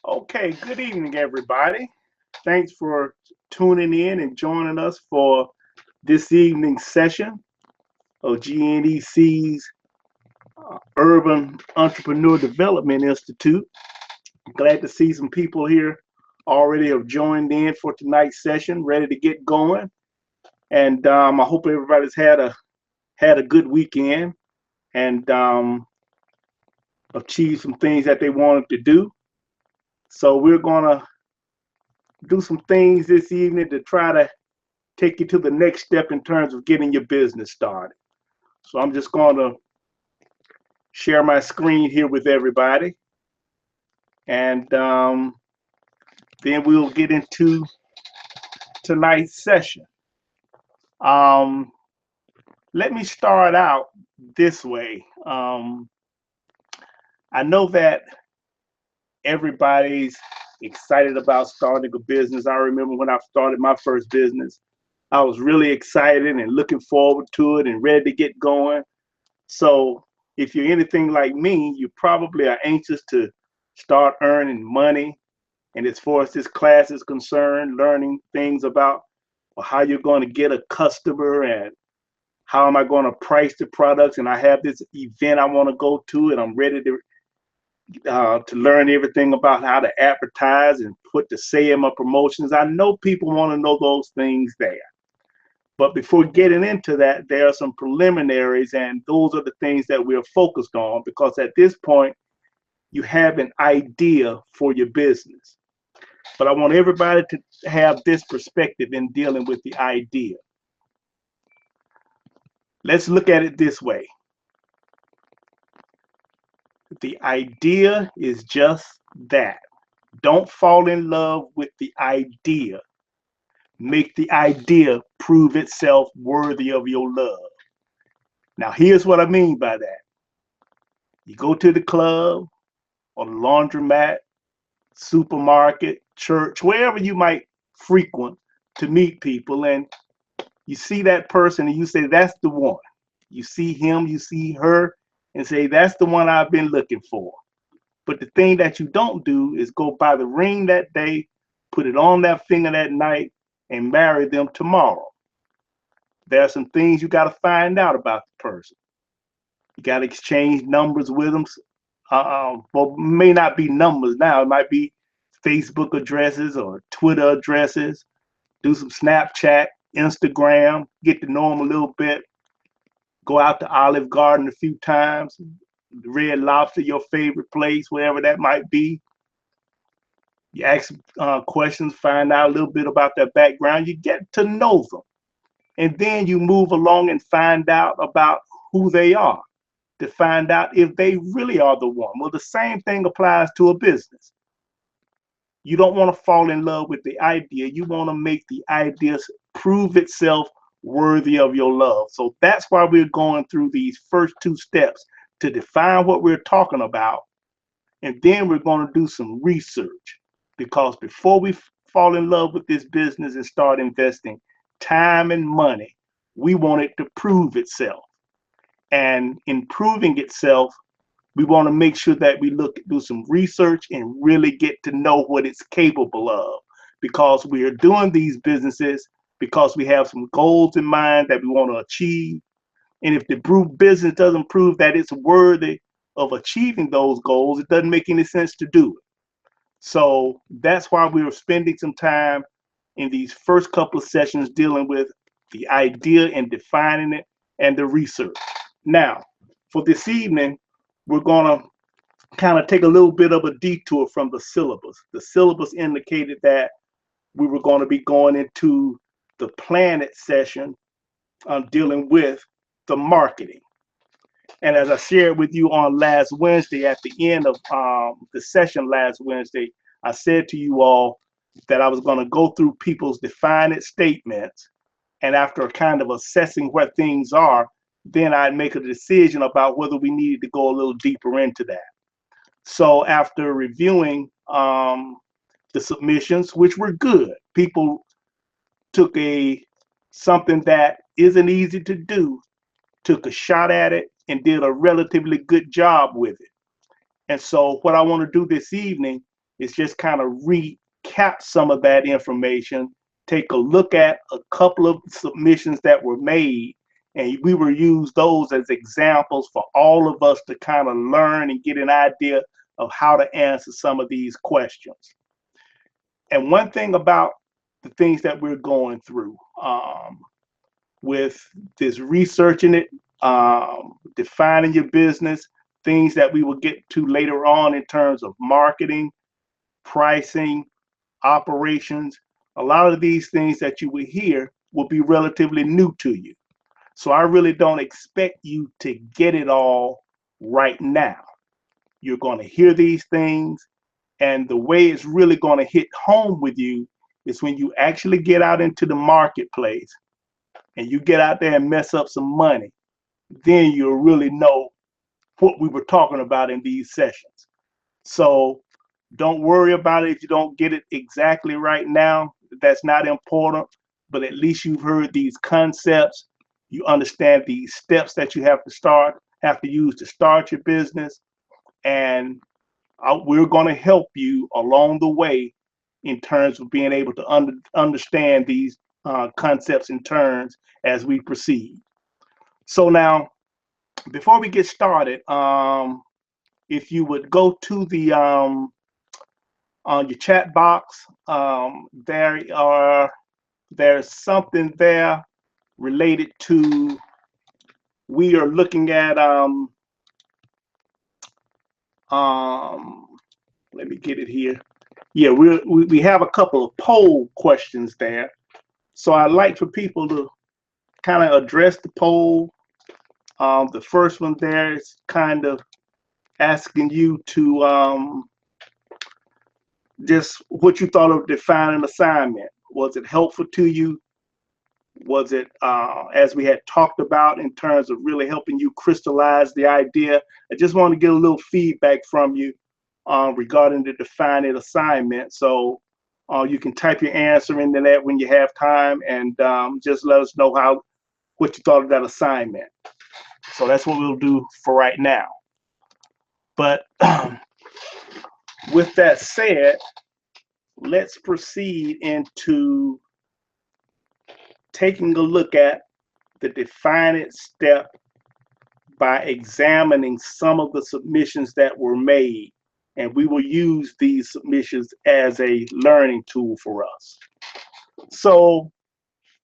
Okay, good evening, everybody. Thanks for tuning in and joining us for this evening's session of GNEC's Urban Entrepreneur Development Institute. Glad to see some people here already have joined in for tonight's session, ready to get going. And I hope everybody's had a good weekend and achieved some things that they wanted to do. So we're gonna do some things this evening to try to take you to the next step in terms of getting your business started. So I'm just going to share my screen here with everybody, and then we'll get into tonight's session. Um, Let me start out this way. I know that everybody's excited about starting a business. I remember when I started my first business, I was really excited and looking forward to it and ready to get going. So if you're anything like me, you probably are anxious to start earning money. And as far as this class is concerned, learning things about how you're going to get a customer and how am I going to price the products. And I have this event I want to go to, and I'm ready to learn everything about how to advertise and put the say in my promotions. I know people want to know those things there. But before getting into that, there are some preliminaries, and those are the things that we're focused on because at this point, you have an idea for your business. But I want everybody to have this perspective in dealing with the idea. Let's look at it this way. The idea is just that. Don't fall in love with the idea. Make the idea prove itself worthy of your love. Now, here's what I mean by that. You go to the club or the laundromat, supermarket, church, wherever you might frequent to meet people, and you see that person and you say, that's the one. You see him, you see her, and say, that's the one I've been looking for. But the thing that you don't do is go buy the ring that day, put it on that finger that night, and marry them tomorrow. There are some things you got to find out about the person. You got to exchange numbers with them. Well, may not be numbers now. It might be Facebook addresses or Twitter addresses. Do some Snapchat, Instagram, get to know them a little bit. Go out to Olive Garden a few times. Red Lobster, your favorite place, wherever that might be. You ask questions, find out a little bit about their background. You get to know them. And then you move along and find out about who they are to find out if they really are the one. Well, the same thing applies to a business. You don't want to fall in love with the idea. You want to make the idea prove itself worthy of your love. So that's why we're going through these first two steps to define what we're talking about. And then we're going to do some research because before we fall in love with this business and start investing time and money, we want it to prove itself. And in proving itself, we want to make sure that we do some research and really get to know what it's capable of because we are doing these businesses because we have some goals in mind that we want to achieve. And if the business doesn't prove that it's worthy of achieving those goals, it doesn't make any sense to do it. So that's why we were spending some time in these first couple of sessions dealing with the idea and defining it and the research. Now, for this evening, we're going to kind of take a little bit of a detour from the syllabus. The syllabus indicated that we were going to be going into the planet session dealing with the marketing. And as I shared with you on last Wednesday, at the end of the session last Wednesday, I said to you all that I was going to go through people's defined statements. And after kind of assessing where things are, then I'd make a decision about whether we needed to go a little deeper into that. So after reviewing the submissions, which were good, people took something that isn't easy to do, took a shot at it, and did a relatively good job with it. And so what I want to do this evening is just kind of recap some of that information, take a look at a couple of submissions that were made, and we will use those as examples for all of us to kind of learn and get an idea of how to answer some of these questions. And one thing about the things that we're going through with this researching it, defining your business, things that we will get to later on in terms of marketing, pricing, operations, a lot of these things that you will hear will be relatively new to you. So I really don't expect you to get it all right now. You're going to hear these things, and the way it's really going to hit home with you is when you actually get out into the marketplace and you get out there and mess up some money. Then you'll really know what we were talking about in these sessions. So don't worry about it if you don't get it exactly right now. That's not important, but at least you've heard these concepts. You understand these steps that you have to use to start your business. And we're going to help you along the way in terms of being able to understand these concepts and terms as we proceed. So now, before we get started, if you would go to the on your chat box, there's something there related to, we are looking at let me get it here. Yeah, we have a couple of poll questions there. So I'd like for people to kind of address the poll. The first one there is kind of asking you to just what you thought of defining assignment. Was it helpful to you? Was it, as we had talked about, in terms of really helping you crystallize the idea? I just want to get a little feedback from you regarding the defining assignment. So you can type your answer into that when you have time, and just let us know what you thought of that assignment. So that's what we'll do for right now. But with that said, let's proceed into taking a look at the defining step by examining some of the submissions that were made. And we will use these submissions as a learning tool for us. So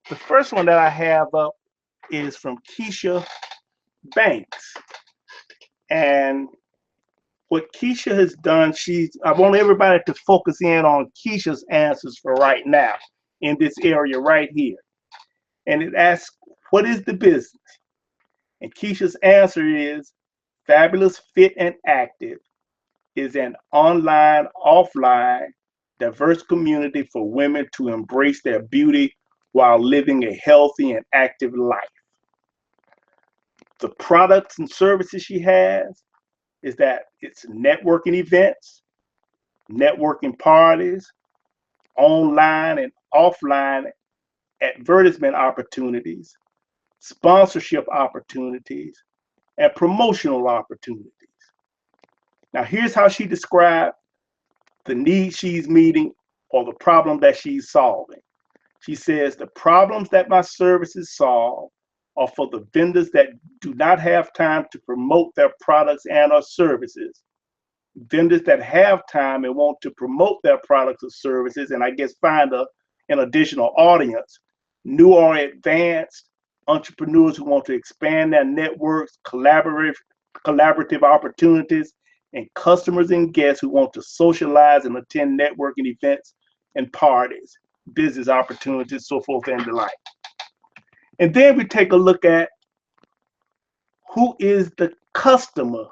the first one that I have up is from Keisha Banks. And what Keisha has done, I want everybody to focus in on Keisha's answers for right now in this area right here. And it asks, what is the business? And Keisha's answer is, Fabulous Fit and Active is an online, offline, diverse community for women to embrace their beauty while living a healthy and active life. The products and services she has is that it's networking events, networking parties, online and offline advertisement opportunities, sponsorship opportunities, and promotional opportunities. Now, here's how she described the need she's meeting or the problem that she's solving. She says, the problems that my services solve are for the vendors that do not have time to promote their products and or services, vendors that have time and want to promote their products or services, and I guess find an additional audience, new or advanced entrepreneurs who want to expand their networks, collaborative opportunities, and customers and guests who want to socialize and attend networking events and parties, business opportunities, so forth and the like. And then we take a look at who is the customer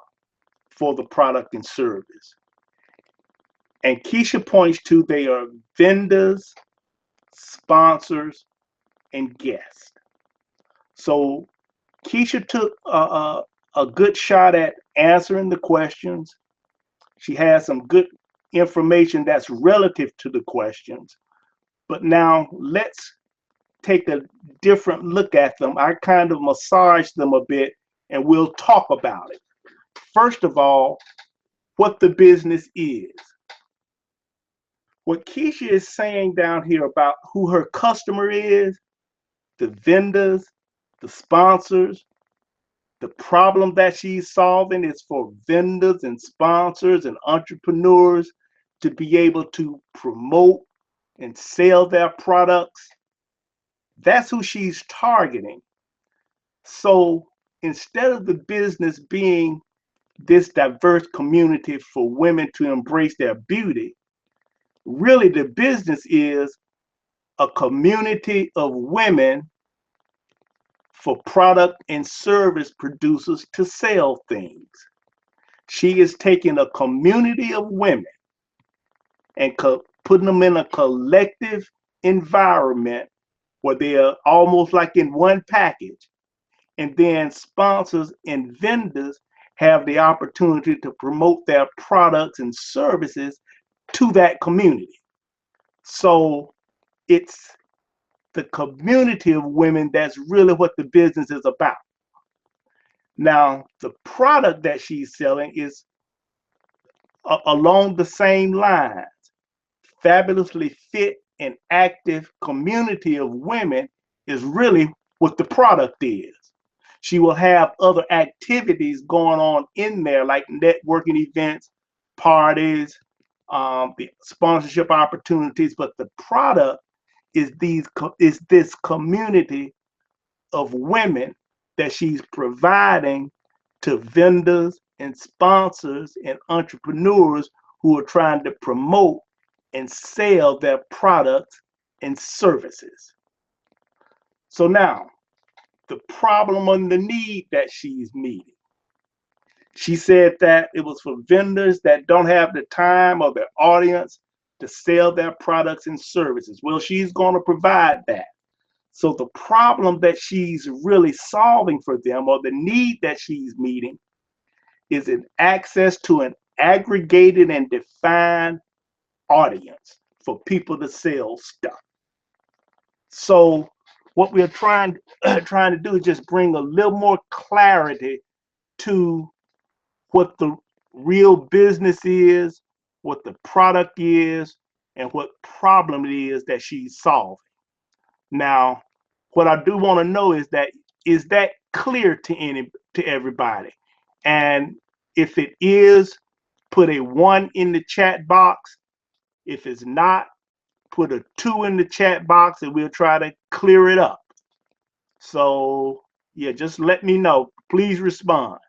for the product and service. And Keisha points to they are vendors, sponsors, and guests. So Keisha took a good shot at answering the questions. She has some good information that's relative to the questions. But now let's take a different look at them. I kind of massage them a bit and we'll talk about it. First of all, what the business is. What Keisha is saying down here about who her customer is, the vendors, the sponsors, the problem that she's solving is for vendors and sponsors and entrepreneurs to be able to promote and sell their products. That's who she's targeting. So instead of the business being this diverse community for women to embrace their beauty, really the business is a community of women for product and service producers to sell things. She is taking a community of women and putting them in a collective environment where they are almost like in one package. And then sponsors and vendors have the opportunity to promote their products and services to that community. So it's the community of women that's really what the business is about. Now, the product that she's selling is along the same lines. Fabulously fit and active community of women is really what the product is. She will have other activities going on in there, like networking events, parties, the sponsorship opportunities, but the product is this community of women that she's providing to vendors and sponsors and entrepreneurs who are trying to promote and sell their products and services. So now, the problem and the need that she's meeting. She said that it was for vendors that don't have the time or the audience to sell their products and services. Well, she's going to provide that. So the problem that she's really solving for them, or the need that she's meeting, is an access to an aggregated and defined audience for people to sell stuff. So what we're trying to do is just bring a little more clarity to what the real business is, what the product is, and what problem it is that she's solving. Now, what I do want to know is that clear to everybody? And if it is, put a 1 in the chat box. If it's not, put a 2 in the chat box and we'll try to clear it up. So yeah, just let me know. Please respond.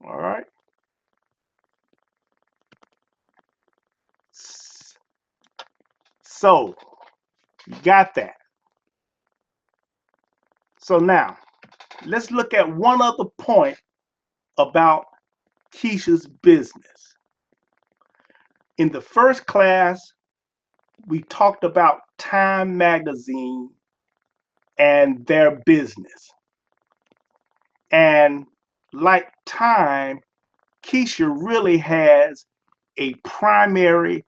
All right. So you got that. So now let's look at one other point about Keisha's business. In the first class, we talked about Time Magazine and their business. And like Time, Keisha really has a primary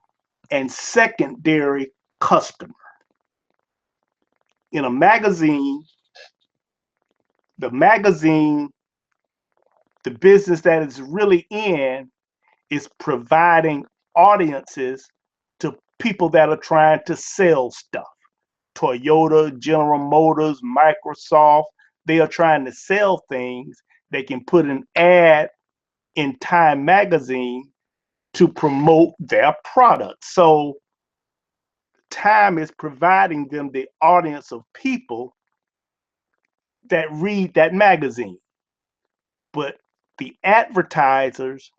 and secondary customer. In a magazine, the business that it's really in is providing audiences to people that are trying to sell stuff. Toyota, General Motors, Microsoft, they are trying to sell things. They can put an ad in Time Magazine to promote their product. So Time is providing them the audience of people that read that magazine. But the advertisers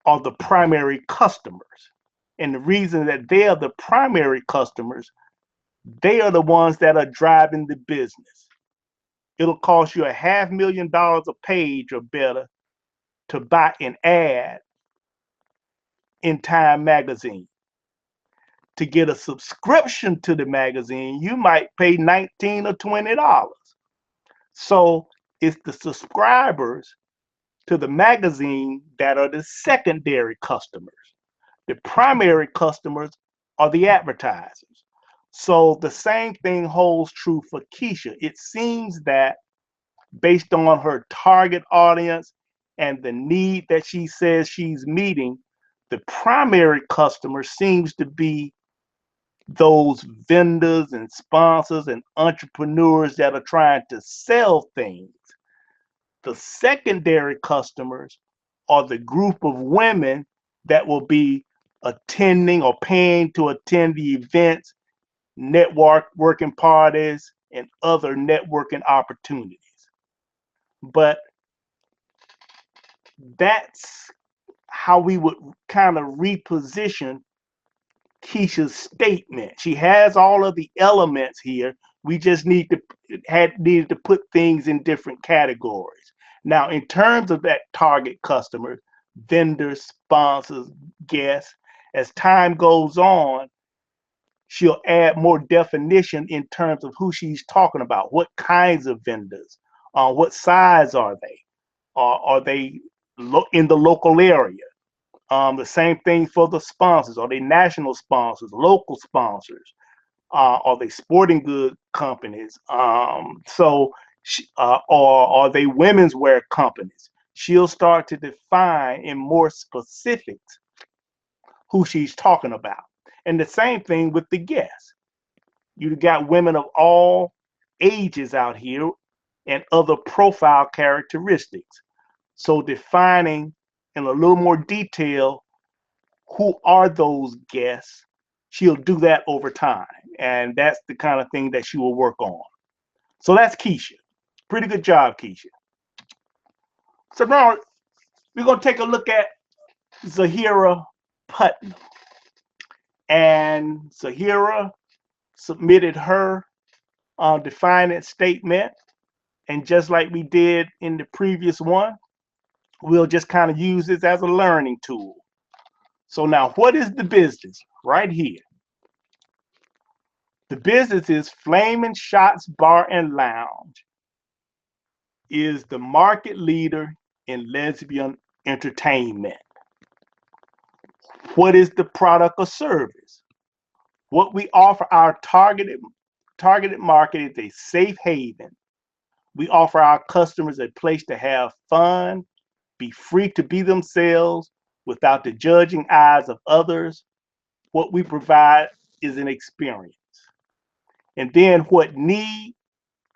are the primary customers. And the reason that they are the primary customers, they are the ones that are driving the business. It'll cost you $500,000 a page or better to buy an ad in Time Magazine. To get a subscription to the magazine, you might pay $19 or $20. So it's the subscribers to the magazine that are the secondary customers. The primary customers are the advertisers. So the same thing holds true for Keisha. It seems that based on her target audience and the need that she says she's meeting, the primary customer seems to be those vendors and sponsors and entrepreneurs that are trying to sell things. The secondary customers are the group of women that will be attending or paying to attend the events, networking parties, and other networking opportunities. But that's how we would kind of reposition Keisha's statement. She has all of the elements here. We just needed to put things in different categories. Now, in terms of that target customer, vendors, sponsors, guests, as time goes on, she'll add more definition in terms of who she's talking about. What kinds of vendors? What size are they? Are they in the local area? The same thing for the sponsors. Are they national sponsors, local sponsors? Are they sporting good companies? Or are they women's wear companies? She'll start to define in more specifics who she's talking about. And the same thing with the guests. You got women of all ages out here and other profile characteristics. So defining in a little more detail who are those guests, she'll do that over time. And that's the kind of thing that she will work on. So that's Keisha. Pretty good job, Keisha. So now we're going to take a look at Zahira Putnam. And Zahira submitted her defining statement. And just like we did in the previous one, we'll just kind of use this as a learning tool. So now, what is the business? Right here. The business is Flaming Shots Bar and Lounge, is the market leader in lesbian entertainment. What is the product or service? What we offer our targeted market is a safe haven. We offer our customers a place to have fun, be free to be themselves without the judging eyes of others. What we provide is an experience. And then what need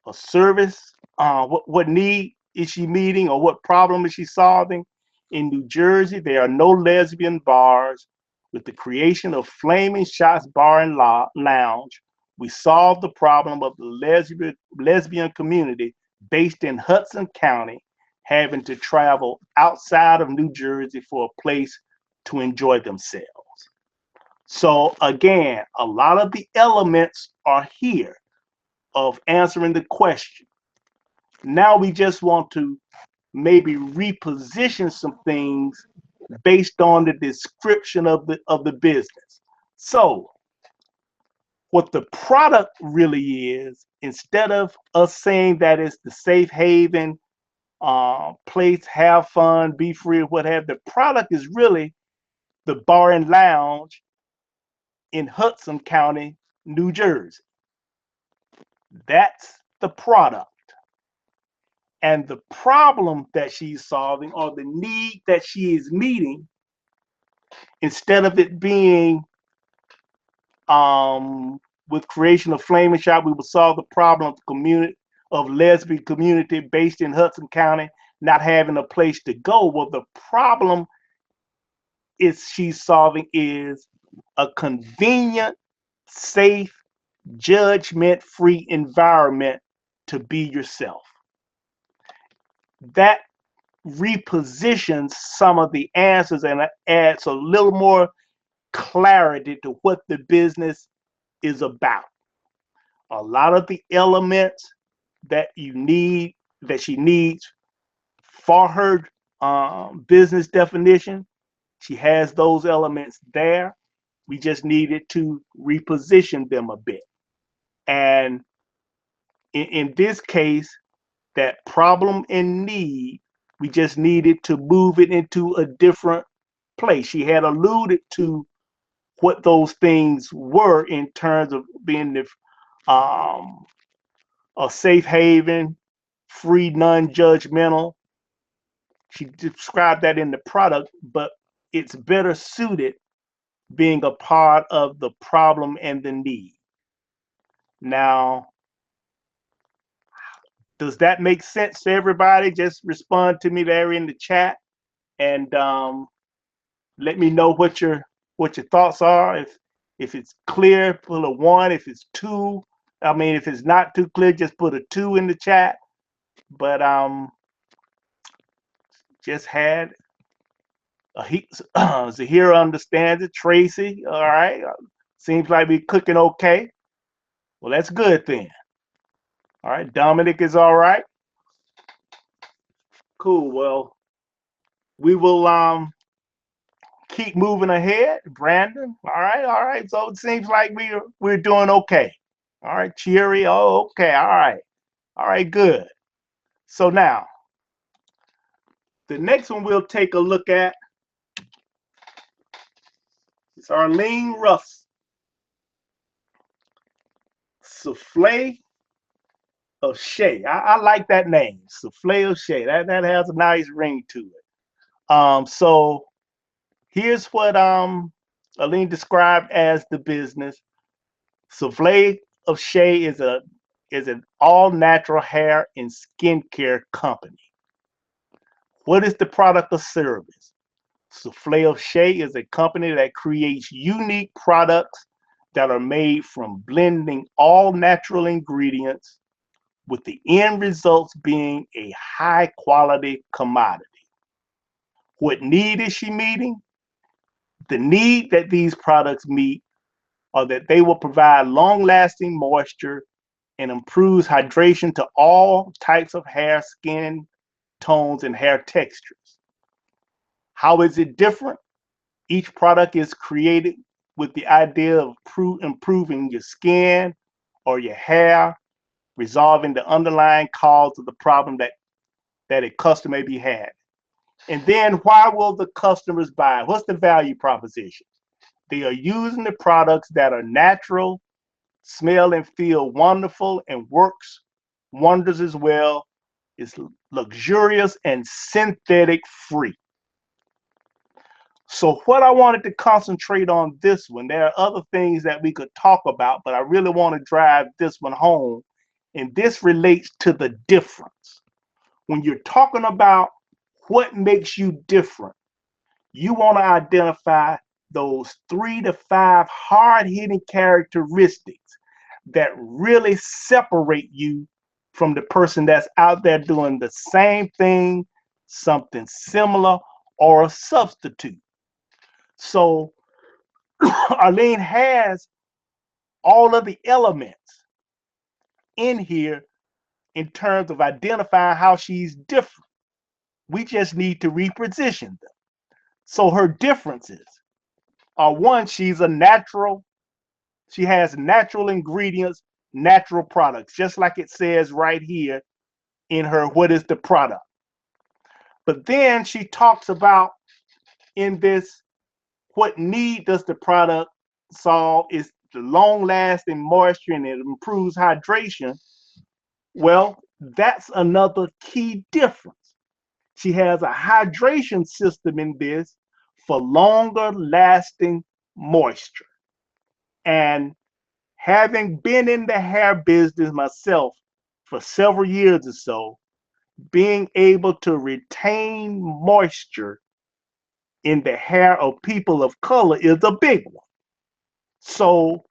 or service, what need is she meeting or what problem is she solving? In New Jersey, there are no lesbian bars. With the creation of Flaming Shots Bar and Lounge, we solved the problem of the lesbian community based in Hudson County having to travel outside of New Jersey for a place to enjoy themselves. So again, a lot of the elements are here of answering the question. Now we just want to maybe reposition some things based on the description of the business. So what the product really is, instead of us saying that it's the safe haven, place, have fun, be free, what have, the product is really the bar and lounge in Hudson County, New Jersey. That's the product. And the problem that she's solving or the need that she is meeting, instead of it being with creation of Flaming Shop, we will solve the problem of the community of lesbian community based in Hudson County not having a place to go. Well, the problem is she's solving is a convenient, safe, judgment-free environment to be yourself. That repositions some of the answers and adds a little more clarity to what the business is about. A lot of the elements that you need, that she needs for her business definition, she has those elements there. We just needed to reposition them a bit. And in this case, that problem and need, we just needed to move it into a different place. She had alluded to what those things were in terms of being the, a safe haven, free, non-judgmental, She described that in the product, but it's better suited being a part of the problem and the need. Now, does that make sense to everybody? Just respond to me there in the chat, and let me know what your thoughts are. If it's clear, put a 1. If it's 2, I mean, if it's not too clear, just put a 2 in the chat. But just had Zahira understands it. Tracy, all right. Seems like we're cooking okay. Well, that's good then. All right, Dominic is all right. Cool. Well, we will keep moving ahead. Brandon, all right, all right. So it seems like we're doing okay. All right, cheery. Oh, okay, all right, good. So now, the next one we'll take a look at is Arlene Russ, Souffle of Shay. I like that name, Souffle of Shay. That has a nice ring to it. So here's what Arlene described as the business. Souffle of Shay is an all-natural hair and skincare company. What is the product or service? Souffle of Shay is a company that creates unique products that are made from blending all natural ingredients, with the end results being a high quality commodity. What need is she meeting? The need that these products meet are that they will provide long lasting moisture and improves hydration to all types of hair, skin tones, and hair textures. How is it different? Each product is created with the idea of improving your skin or your hair, resolving the underlying cause of the problem that a customer may be had. And then why will the customers buy? What's the value proposition? They are using the products that are natural, smell and feel wonderful, and works wonders as well. It's luxurious and synthetic free. So what I wanted to concentrate on this one, there are other things that we could talk about, but I really want to drive this one home. And this relates to the difference. When you're talking about what makes you different, you want to identify those 3 to 5 hard-hitting characteristics that really separate you from the person that's out there doing the same thing, something similar, or a substitute. So Arlene has all of the elements in here in terms of identifying how she's different. We just need to reposition them. So her differences are: 1, she's a natural. She has natural ingredients, natural products, just like it says right here in her what is the product. But then she talks about in this, what need does the product solve is the long lasting moisture and it improves hydration. Well, that's another key difference. She has a hydration system in this for longer lasting moisture. And having been in the hair business myself for several years or so, being able to retain moisture in the hair of people of color is a big one. So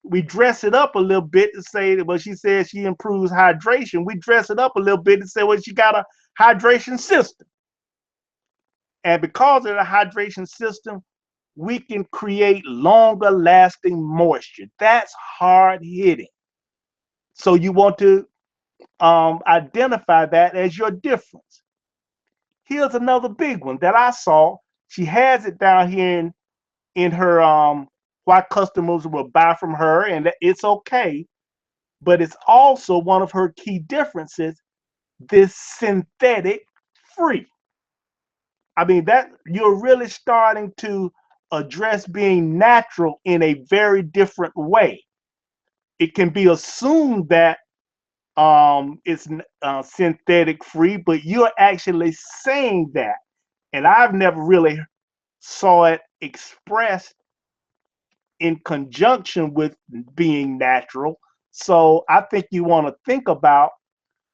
we dress it up a little bit to say that, well, she says she improves hydration. We dress it up a little bit to say, well, she got a hydration system. And because of the hydration system, we can create longer lasting moisture. That's hard hitting. So you want to identify that as your difference. Here's another big one that I saw. She has it down here in her why customers will buy from her, and it's okay. But it's also one of her key differences, this synthetic free. I mean, that you're really starting to address being natural in a very different way. It can be assumed that it's synthetic free, but you're actually saying that. And I've never really saw it expressed in conjunction with being natural. So I think you want to think about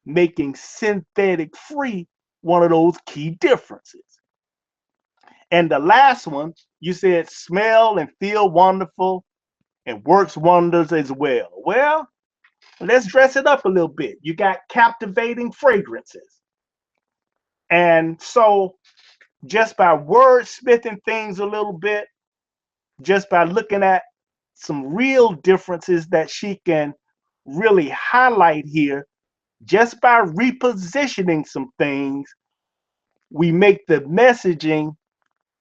making synthetic free one of those key differences. And the last one, you said smell and feel wonderful and works wonders as well. Well, let's dress it up a little bit. You got captivating fragrances. And so just by wordsmithing things a little bit, just by looking at some real differences that she can really highlight here, just by repositioning some things, we make the messaging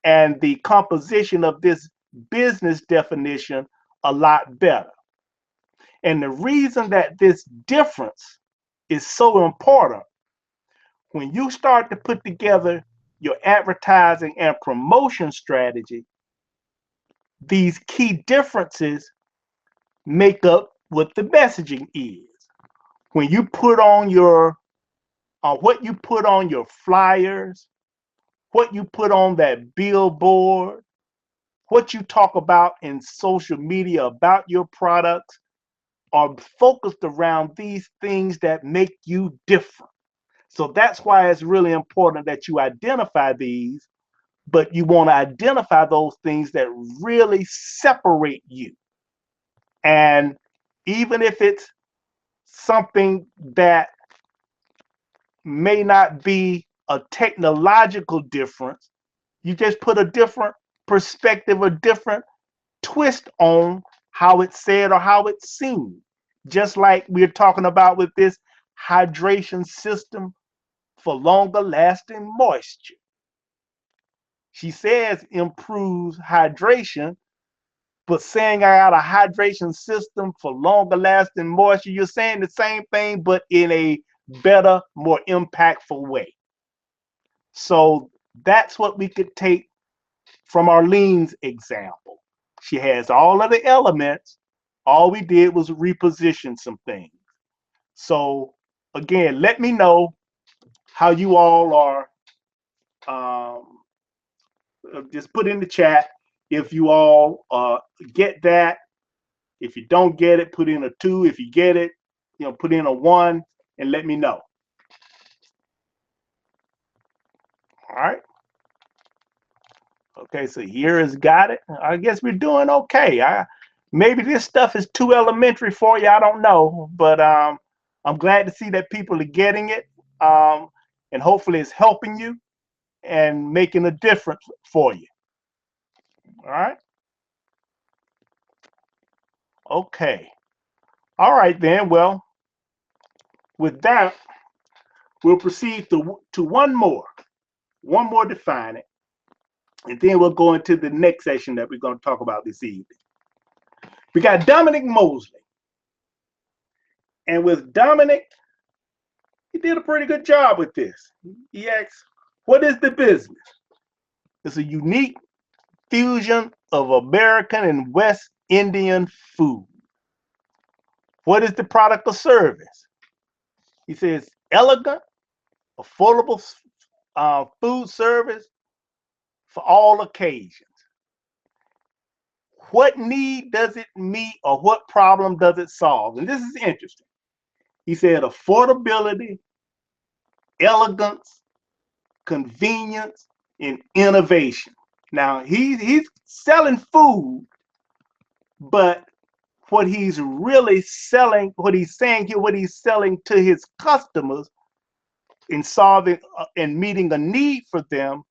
and the composition of this business definition a lot better. And the reason that this difference is so important, when you start to put together your advertising and promotion strategy, these key differences make up what the messaging is. When you put on your, what you put on your flyers, what you put on that billboard, what you talk about in social media about your products are focused around these things that make you different. So that's why it's really important that you identify these, but you want to identify those things that really separate you. And even if it's something that may not be a technological difference, you just put a different perspective, a different twist on how it's said or how it's seen. Just like we're talking about with this hydration system for longer lasting moisture. She says improves hydration, but saying I got a hydration system for longer lasting moisture, you're saying the same thing, but in a better, more impactful way. So that's what we could take from Arlene's example. She has all of the elements. All we did was reposition some things. So again, let me know how you all are. Um, just put in the chat if you all get that. If you don't get it, put in a 2. If you get it, put in a 1 and let me know. All right. Okay, so here has got it. I guess we're doing okay. Maybe this stuff is too elementary for you. I don't know, but I'm glad to see that people are getting it, and hopefully it's helping you and making a difference for you. All right. Okay. All right then. Well, with that, we'll proceed to one more defining, and then we'll go into the next session that we're going to talk about this evening. We got Dominic Mosley. And with Dominic, he did a pretty good job with this. He asks, what is the business? It's a unique fusion of American and West Indian food. What is the product or service? He says, elegant, affordable food service for all occasions. What need does it meet or what problem does it solve? And this is interesting. He said affordability, elegance, convenience, and innovation. Now he's selling food, but what he's really selling, what he's saying here, what he's selling to his customers in solving and meeting a need for them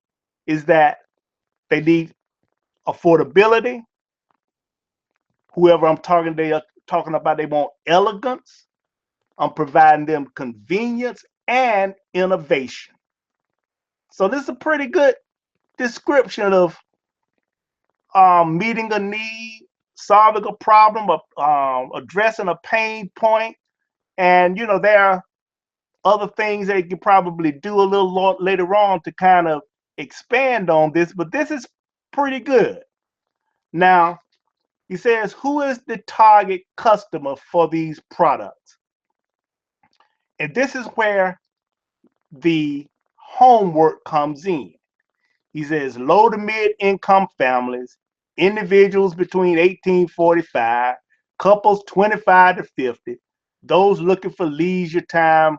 is that they need affordability. Whoever I'm talking, they are talking about they want elegance. I'm providing them convenience and innovation. So this is a pretty good description of meeting a need, solving a problem, addressing a pain point. And, there are other things that you could probably do a little later on to kind of expand on this, but this is pretty good. Now, he says, who is the target customer for these products? And this is where the homework comes in. He says low to mid income families, individuals between 18-45, couples 25 to 50, those looking for leisure time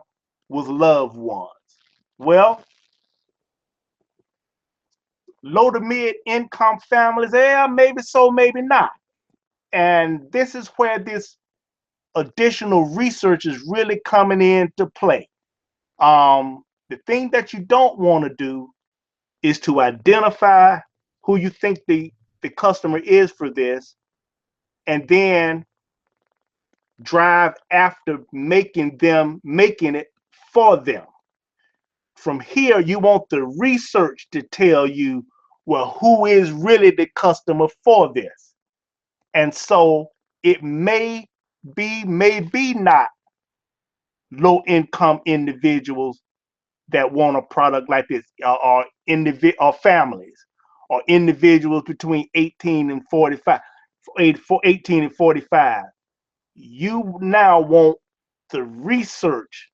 with loved ones. Well, low to mid income families, yeah, maybe so, maybe not. And this is where this additional research is really coming into play. The thing that you don't want to do is to identify who you think the customer is for this, and then drive after making it for them. From here, you want the research to tell you, well, who is really the customer for this? And so it may be not low income individuals that want a product like this, or families, or individuals between 18 and 45, 18 and 45. You now want the research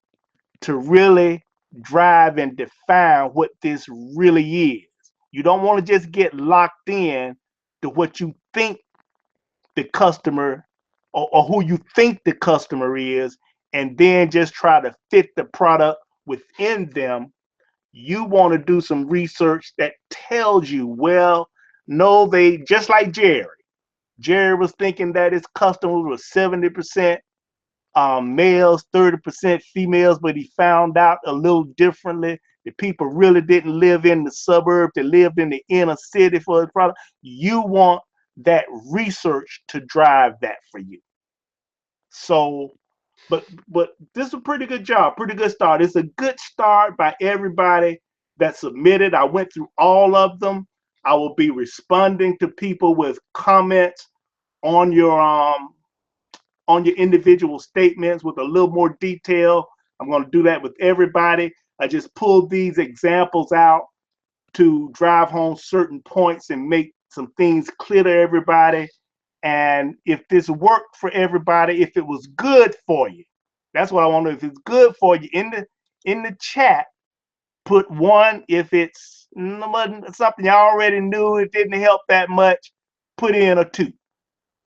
to really drive and define what this really is. You don't want to just get locked in to what you think the customer, or who you think the customer is, and then just try to fit the product within them. You want to do some research that tells you, well, no, they just like Jerry. Jerry was thinking that his customers were 70% males, 30% females, but he found out a little differently. The people really didn't live in the suburb, they lived in the inner city for the product. You want that research to drive that for you. So, but this is a pretty good job, pretty good start. It's a good start by everybody that submitted. I went through all of them. I will be responding to people with comments on your individual statements with a little more detail. I'm going to do that with everybody. I just pulled these examples out to drive home certain points and make some things clear to everybody. And if this worked for everybody, if it was good for you, that's what I want to know. If it's good for you, in the chat, put 1. If it's something you already knew, it didn't help that much, put in a 2.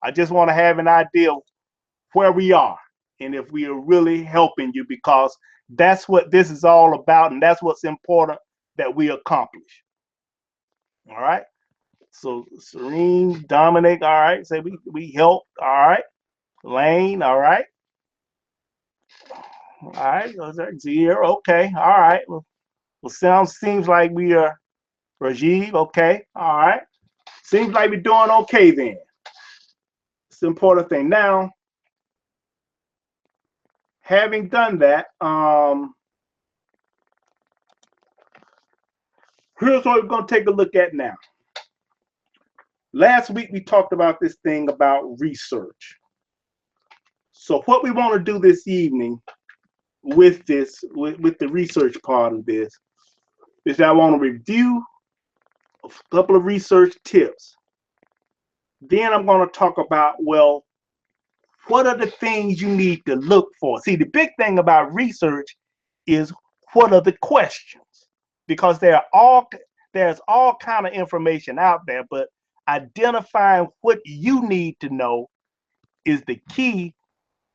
I just want to have an idea of where we are and if we are really helping you, because that's what this is all about, and that's what's important that we accomplish. All right. So Serene, Dominic, all right. Say we helped. All right. Lane, all right. All right. Zero. Okay. All right. Well, seems like we are. Rajiv, okay. All right. Seems like we're doing okay then. It's the important thing. Now, having done that, here's what we're going to take a look at now. Last week we talked about this thing about research. So what we want to do this evening with this, with the research part of this, is that I want to review a couple of research tips. Then I'm going to talk about, well, what are the things you need to look for? See, the big thing about research is, what are the questions? Because there's all kind of information out there, but identifying what you need to know is the key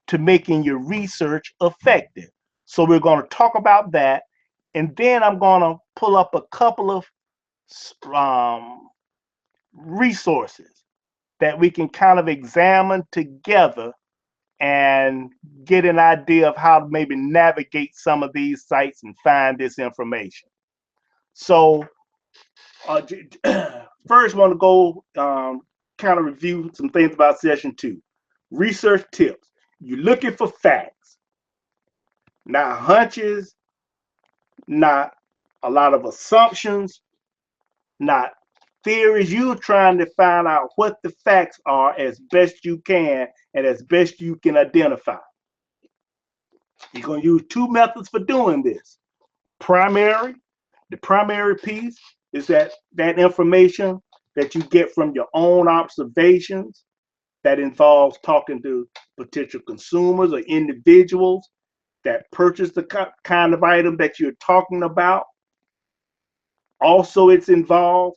to making your research effective. So we're going to talk about that, and then I'm going to pull up a couple of resources that we can kind of examine together and get an idea of how to maybe navigate some of these sites and find this information. So first, I want to go kind of review some things about session 2. Research tips. You're looking for facts, not hunches, not a lot of assumptions, not theories. You're trying to find out what the facts are as best you can and as best you can identify. You're going to use 2 methods for doing this. Primary. The primary piece is that information that you get from your own observations that involves talking to potential consumers or individuals that purchase the kind of item that you're talking about. Also, it involves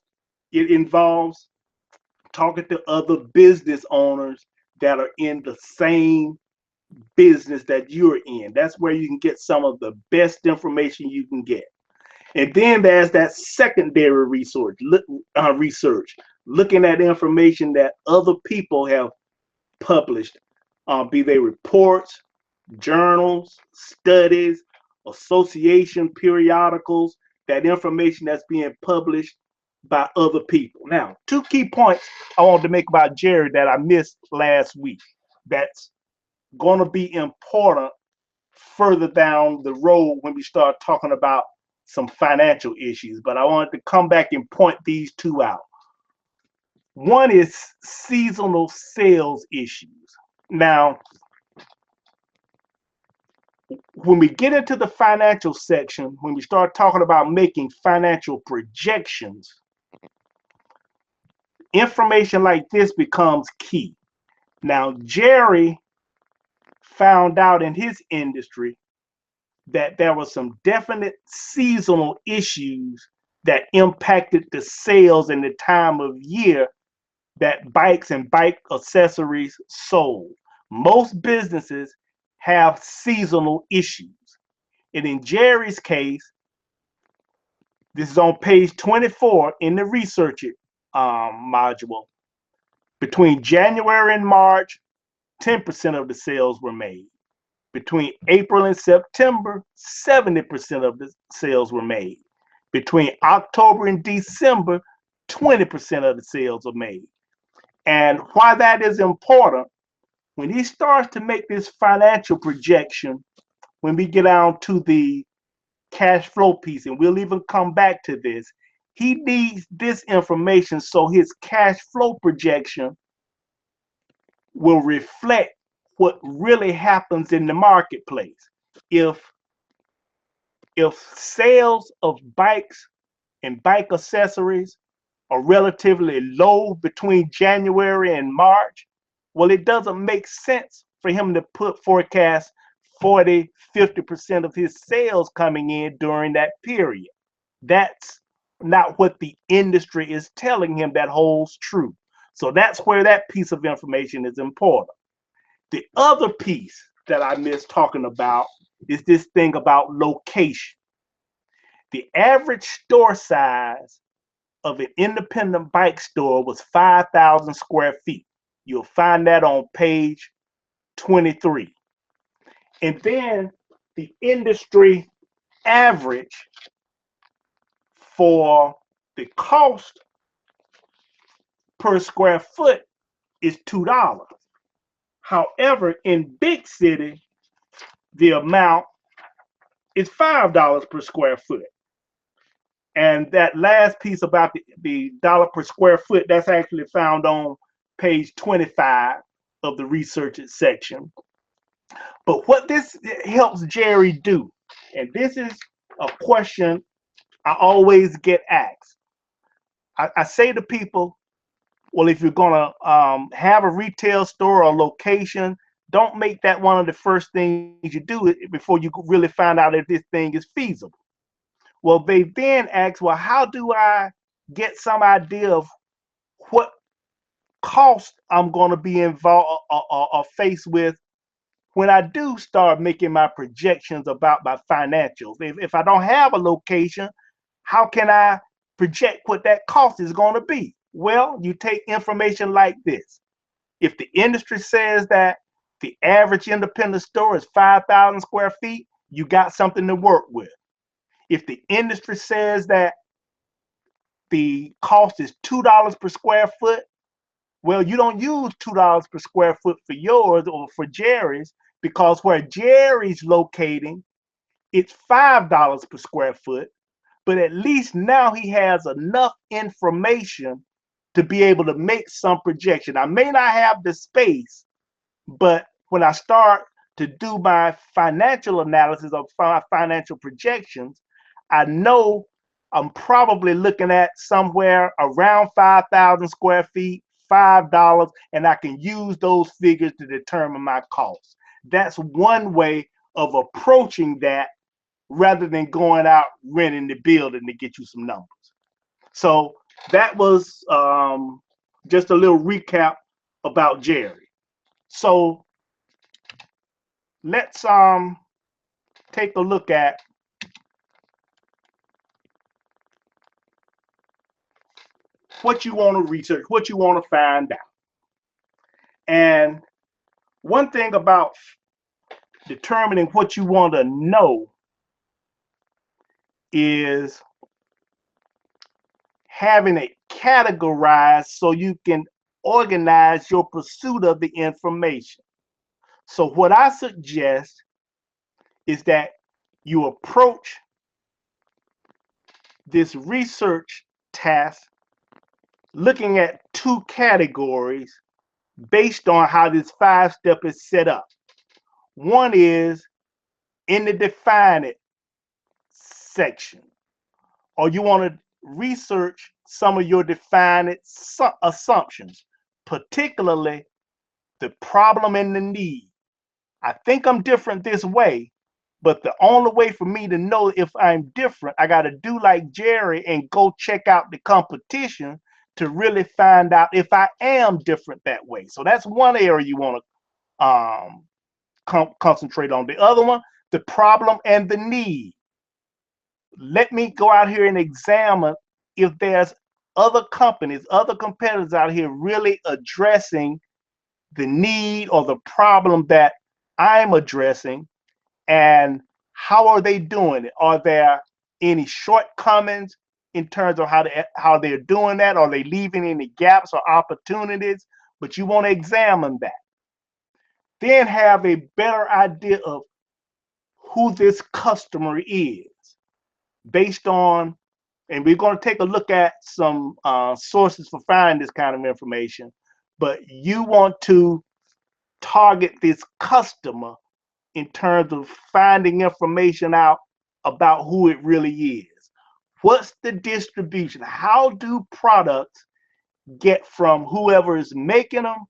talking to other business owners that are in the same business that you're in. That's where you can get some of the best information you can get. And then there's that secondary research, looking at information that other people have published, be they reports, journals, studies, association periodicals, that information that's being published by other people. Now, two key points I wanted to make about Jerry that I missed last week. That's going to be important further down the road when we start talking about some financial issues. But I wanted to come back and point these two out. One is seasonal sales issues. Now, when we get into the financial section, when we start talking about making financial projections, information like this becomes key. Now, Jerry found out in his industry that there were some definite seasonal issues that impacted the sales in the time of year that bikes and bike accessories sold. Most businesses have seasonal issues. And in Jerry's case, this is on page 24 in the research module. Between January and March, 10% of the sales were made. Between April and September, 70% of the sales were made. Between October and December, 20% of the sales are made. And why that is important, when he starts to make this financial projection, when we get down to the cash flow piece, and we'll even come back to this, he needs this information so his cash flow projection will reflect what really happens in the marketplace. If sales of bikes and bike accessories are relatively low between January and March, well, it doesn't make sense for him to forecast 40, 50% of his sales coming in during that period. That's not what the industry is telling him that holds true. So that's where that piece of information is important. The other piece that I missed talking about is this thing about location. The average store size of an independent bike store was 5,000 square feet. You'll find that on page 23. And then the industry average for the cost per square foot is $2. However, in big city, the amount is $5 per square foot. And that last piece about the dollar per square foot, that's actually found on page 25 of the research section. But what this helps Jerry do, and this is a question I always get asked. I say to people, well, if you're gonna have a retail store or location, don't make that one of the first things you do before you really find out if this thing is feasible. Well, they then ask, well, how do I get some idea of what cost I'm going to be involved or faced with when I do start making my projections about my financials? If I don't have a location, how can I project what that cost is going to be? Well, you take information like this. If the industry says that the average independent store is 5,000 square feet, you got something to work with. If the industry says that the cost is $2 per square foot, well, you don't use $2 per square foot for yours or for Jerry's, because where Jerry's locating, it's $5 per square foot. But at least now he has enough information to be able to make some projection. I may not have the space, but when I start to do my financial analysis of financial projections, I know I'm probably looking at somewhere around 5,000 square feet, $5, and I can use those figures to determine my costs. That's one way of approaching that rather than going out renting the building to get you some numbers. So that was just a little recap about Jerry. So let's take a look at what you want to research, what you want to find out. And one thing about determining what you want to know is having it categorized so you can organize your pursuit of the information. So what I suggest is that you approach this research task looking at two categories based on how this 5-step is set up. One is in the define it section, or you want to research some of your define it assumptions, particularly the problem and the need. I think I'm different this way, but the only way for me to know if I'm different, I got to do like Jerry and go check out the competition to really find out if I am different that way. So that's one area you want to concentrate on. The other one, the problem and the need. Let me go out here and examine if there's other companies, other competitors out here really addressing the need or the problem that I'm addressing, and how are they doing it? Are there any shortcomings in terms of how they're doing that? Are they leaving any gaps or opportunities? But you want to examine that. Then have a better idea of who this customer is based on, and we're going to take a look at some sources for finding this kind of information, but you want to target this customer in terms of finding information out about who it really is. What's the distribution? How do products get from whoever is making them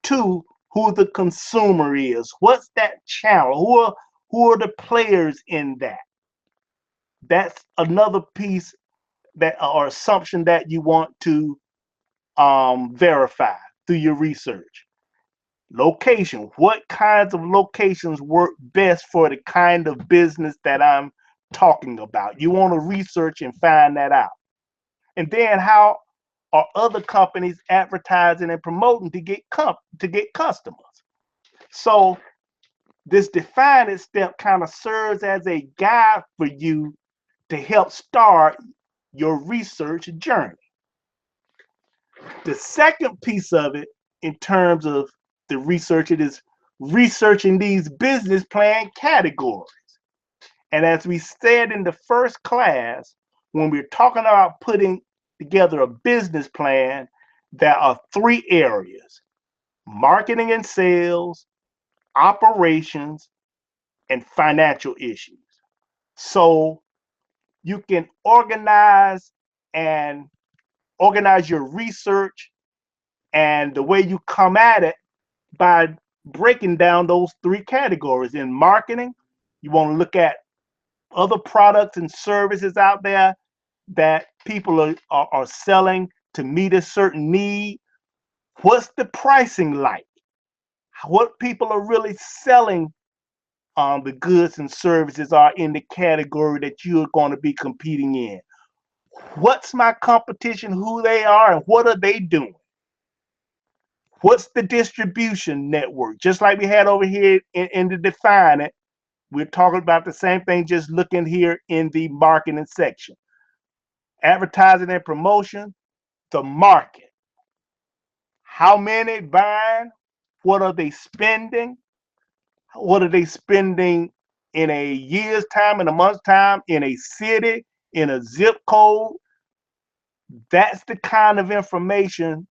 to who the consumer is? What's that channel? Who are the players in that? That's another piece that or assumption that you want to verify through your research. Location. What kinds of locations work best for the kind of business that I'm talking about? You want to research and find that out. And then how are other companies advertising and promoting to get customers? So this define it step kind of serves as a guide for you to help start your research journey. The second piece of it in terms of the research, it is researching these business plan categories. And as we said in the first class, when we're talking about putting together a business plan, there are 3 areas: marketing and sales, operations, and financial issues. So you can organize your research and the way you come at it by breaking down those 3 categories. In marketing, you want to look at other products and services out there that people are selling to meet a certain need. What's the pricing like? What people are really selling the goods and services are in the category that you're going to be competing in. What's my competition, who they are, and what are they doing? What's the distribution network? Just like we had over here in the define it, we're talking about the same thing, just looking here in the marketing section. Advertising and promotion, the market. How many buying? What are they spending? What are they spending in a year's time, in a month's time, in a city, in a zip code? That's the kind of information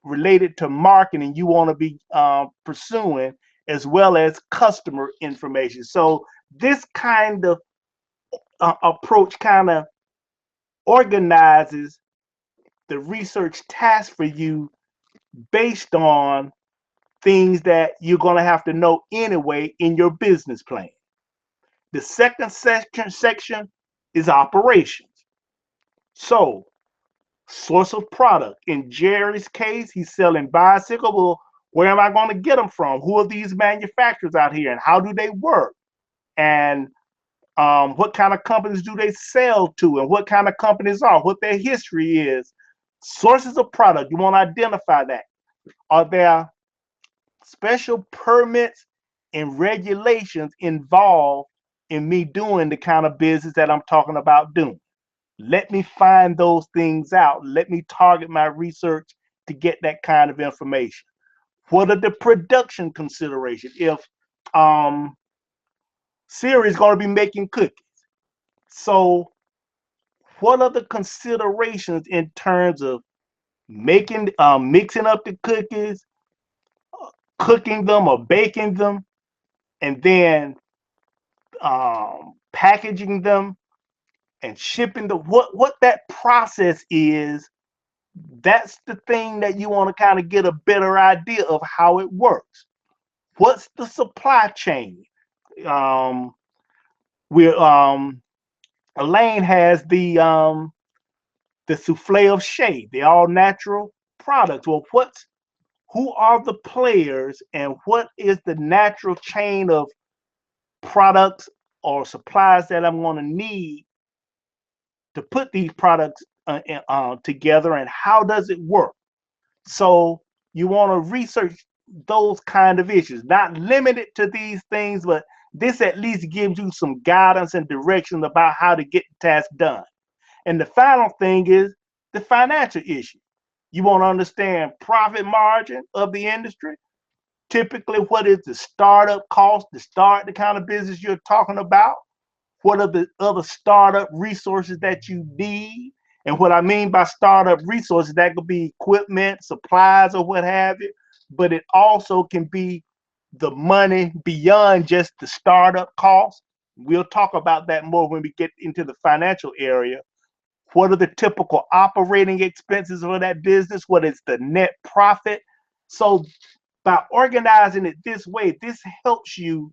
related to marketing you want to be pursuing, as well as customer information. So this kind of approach kind of organizes the research task for you based on things that you're going to have to know anyway in your business plan. The second section is operations. So, source of product. In Jerry's case, he's selling bicycles. Well, where am I going to get them from? Who are these manufacturers out here, and how do they work? And what kind of companies do they sell to, and what kind of companies are, what their history is. Sources of product, you want to identify that. Are there special permits and regulations involved in me doing the kind of business that I'm talking about doing? Let me find those things out. Let me target my research to get that kind of information. What are the production considerations? If Siri is going to be making cookies, so what are the considerations in terms of making, mixing up the cookies, cooking them or baking them, and then packaging them and shipping the what that process is? That's the thing that you want to kind of get a better idea of how it works. What's the supply chain? We're Elaine has the souffle of shade. They're all natural products. Well, who are the players, and what is the natural chain of products or supplies that I'm going to need to put these products together, and how does it work? So you want to research those kind of issues, not limited to these things, but this at least gives you some guidance and direction about how to get the task done. And the final thing is the financial issue. You want to understand profit margin of the industry. Typically, what is the startup cost to start the kind of business you're talking about? What are the other startup resources that you need? And what I mean by startup resources, that could be equipment, supplies, or what have you, but it also can be the money beyond just the startup cost. We'll talk about that more when we get into the financial area. What are the typical operating expenses for that business? What is the net profit? So by organizing it this way, this helps you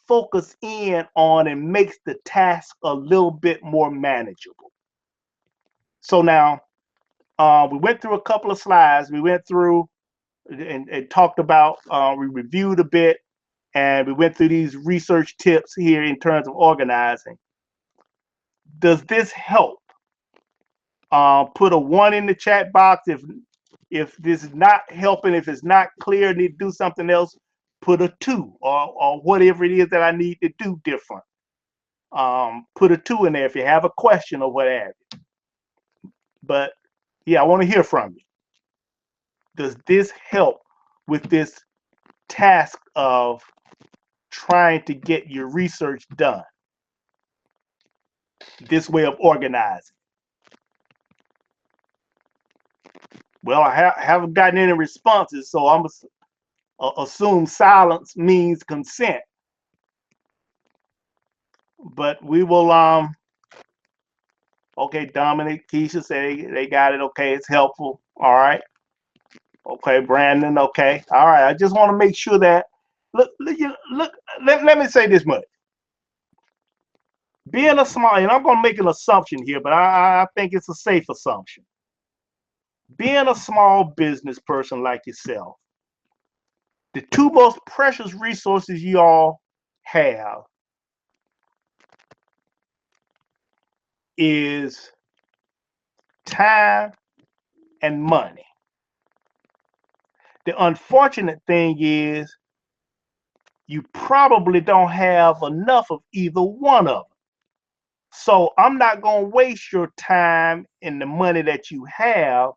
focus in on and makes the task a little bit more manageable. So now we went through a couple of slides. We went through and talked about, we reviewed a bit, and we went through these research tips here in terms of organizing. Does this help? Put a 1 in the chat box if this is not helping, if it's not clear, need to do something else, put a 2, or whatever it is that I need to do different. Put a 2 in there if you have a question or what have you. But yeah, I want to hear from you. Does this help with this task of trying to get your research done? This way of organizing. Well, I haven't gotten any responses, so I'm assume silence means consent. But we will, okay, Dominic, Keisha say they got it. Okay, it's helpful. All right. Okay, Brandon, okay. All right, I just want to make sure that, look, let me say this much. Being a small, and I'm going to make an assumption here, but I think it's a safe assumption. Being a small business person like yourself, the 2 most precious resources you all have is time and money. The unfortunate thing is you probably don't have enough of either one of them. So I'm not going to waste your time and the money that you have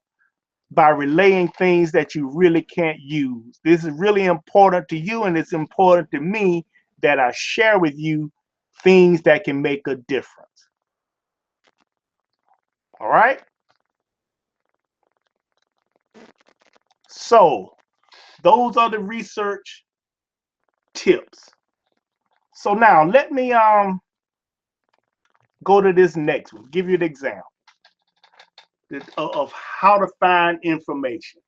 by relaying things that you really can't use. This is really important to you, and it's important to me that I share with you things that can make a difference. All right? So those are the research tips. So now let me go to this next one, give you an example of how to find information.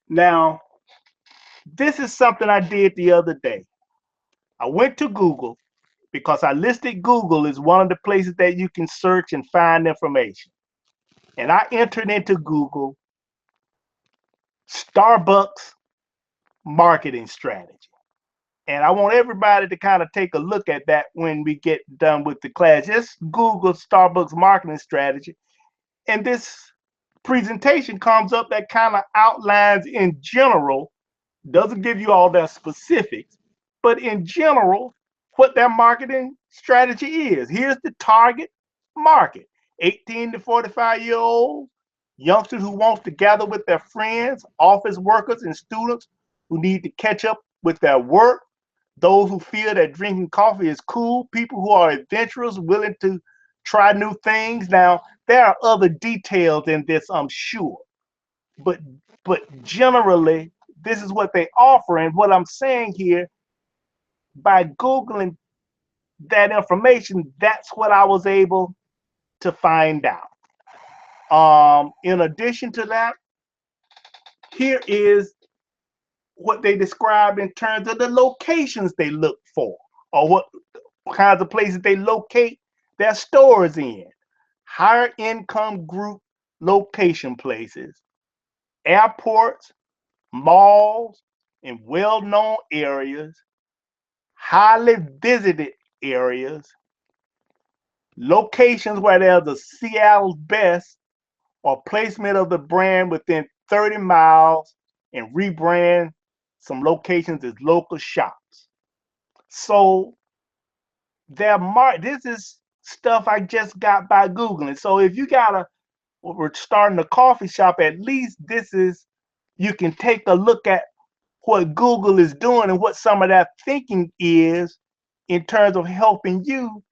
Now, This is something I did the other day. I went to Google because I listed Google as one of the places that you can search and find information. And I entered into Google Starbucks marketing strategy. And I want everybody to kind of take a look at that when we get done with the class. Just Google Starbucks marketing strategy. And this presentation comes up that kind of outlines in general, doesn't give you all their specifics, but in general, what their marketing strategy is. Here's the target market: 18 to 45-year-olds, youngsters who want to gather with their friends, office workers and students who need to catch up with their work, those who feel that drinking coffee is cool, people who are adventurous, willing to try new things. Now, there are other details in this, I'm sure, but generally, this is what they offer. And what I'm saying here, by Googling that information, that's what I was able to find out. In addition to that, here is what they describe in terms of the locations they look for, or what kinds of places they locate their stores in. Higher income group location places, airports, malls, in well-known areas, highly visited areas, locations where there's a Seattle's best or placement of the brand within 30 miles, and rebrand some locations as local shops. So this is stuff I just got by Googling. So if you we're starting a coffee shop, at least you can take a look at what Google is doing and what some of that thinking is in terms of helping you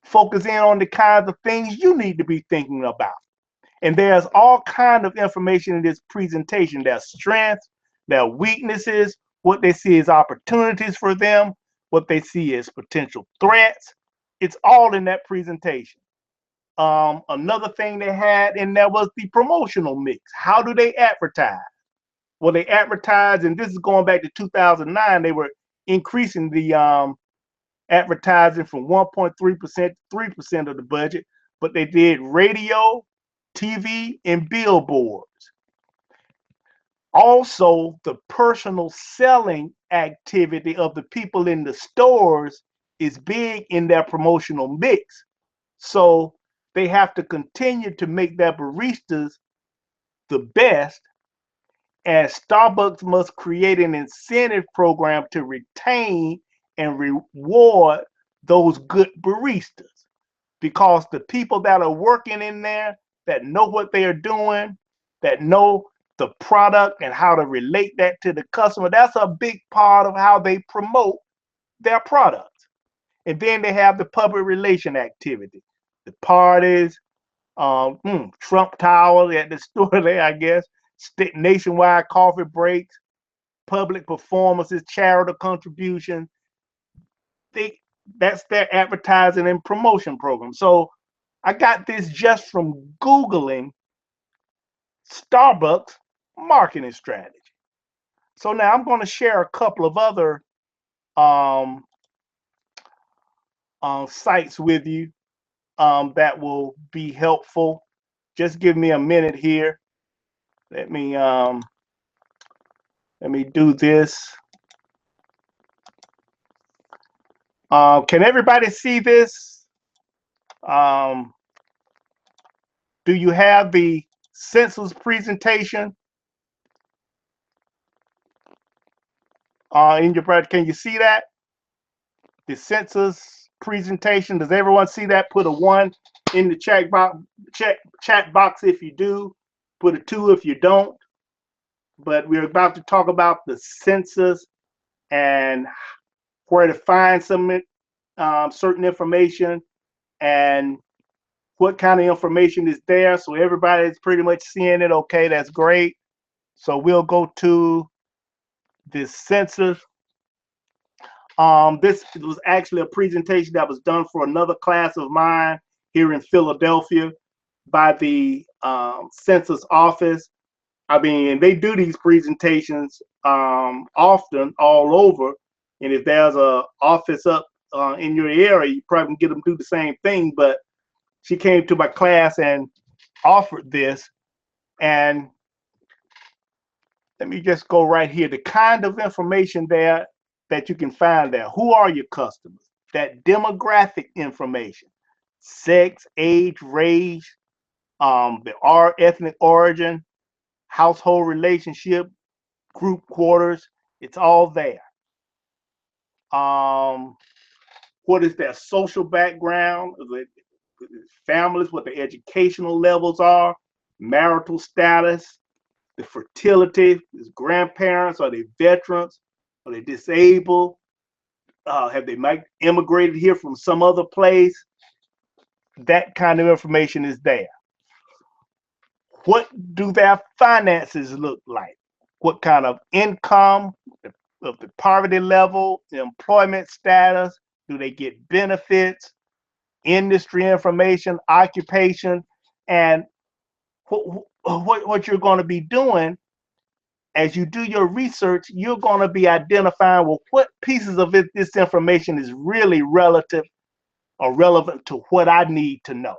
focus in on the kinds of things you need to be thinking about. And there's all kind of information in this presentation. Their strengths, their weaknesses, what they see as opportunities for them, what they see as potential threats. It's all in that presentation. Another thing they had in there was the promotional mix. How do they advertise? Well, they advertise, and this is going back to 2009, they were increasing the advertising from 1.3% to 3% of the budget, but they did radio, TV, and billboards. Also, the personal selling activity of the people in the stores is big in their promotional mix. So they have to continue to make their baristas the best, and Starbucks must create an incentive program to retain and reward those good baristas, because the people that are working in there, that know what they are doing, that know the product and how to relate that to the customer, that's a big part of how they promote their product. And then they have the public relation activity, the parties, Trump Tower at the store there, I guess, nationwide coffee breaks, public performances, charitable contributions. That's their advertising and promotion program. So I got this just from Googling Starbucks marketing strategy. So now I'm going to share a couple of other sites with you that will be helpful. Just give me a minute here. Let me do this. Can everybody see this? Do you have the census presentation in your project? Can you see that? The census presentation. Does everyone see that? Put a 1 in the chat box if you do. Put a 2 if you don't. But we're about to talk about the census and where to find some certain information and what kind of information is there. So everybody's pretty much seeing it. Okay, that's great. So we'll go to the census. This was actually a presentation that was done for another class of mine here in Philadelphia by the census office. I mean, they do these presentations often all over. And if there's a office up in your area, you probably can get them to do the same thing. But she came to my class and offered this. And let me just go right here. The kind of information there that you can find there. Who are your customers? That demographic information, sex, age, race, ethnic origin, household relationship, group quarters. It's all there. Um, what is their social background? Families, what their educational levels are, marital status, the fertility, is grandparents, are they veterans, are they disabled, have they might immigrated here from some other place? That kind of information is there. What do their finances look like? What kind of income, of the poverty level, the employment status, do they get benefits, industry information, occupation, and what you're going to be doing as you do your research, you're going to be identifying, well, what pieces of this information is really relative or relevant to what I need to know.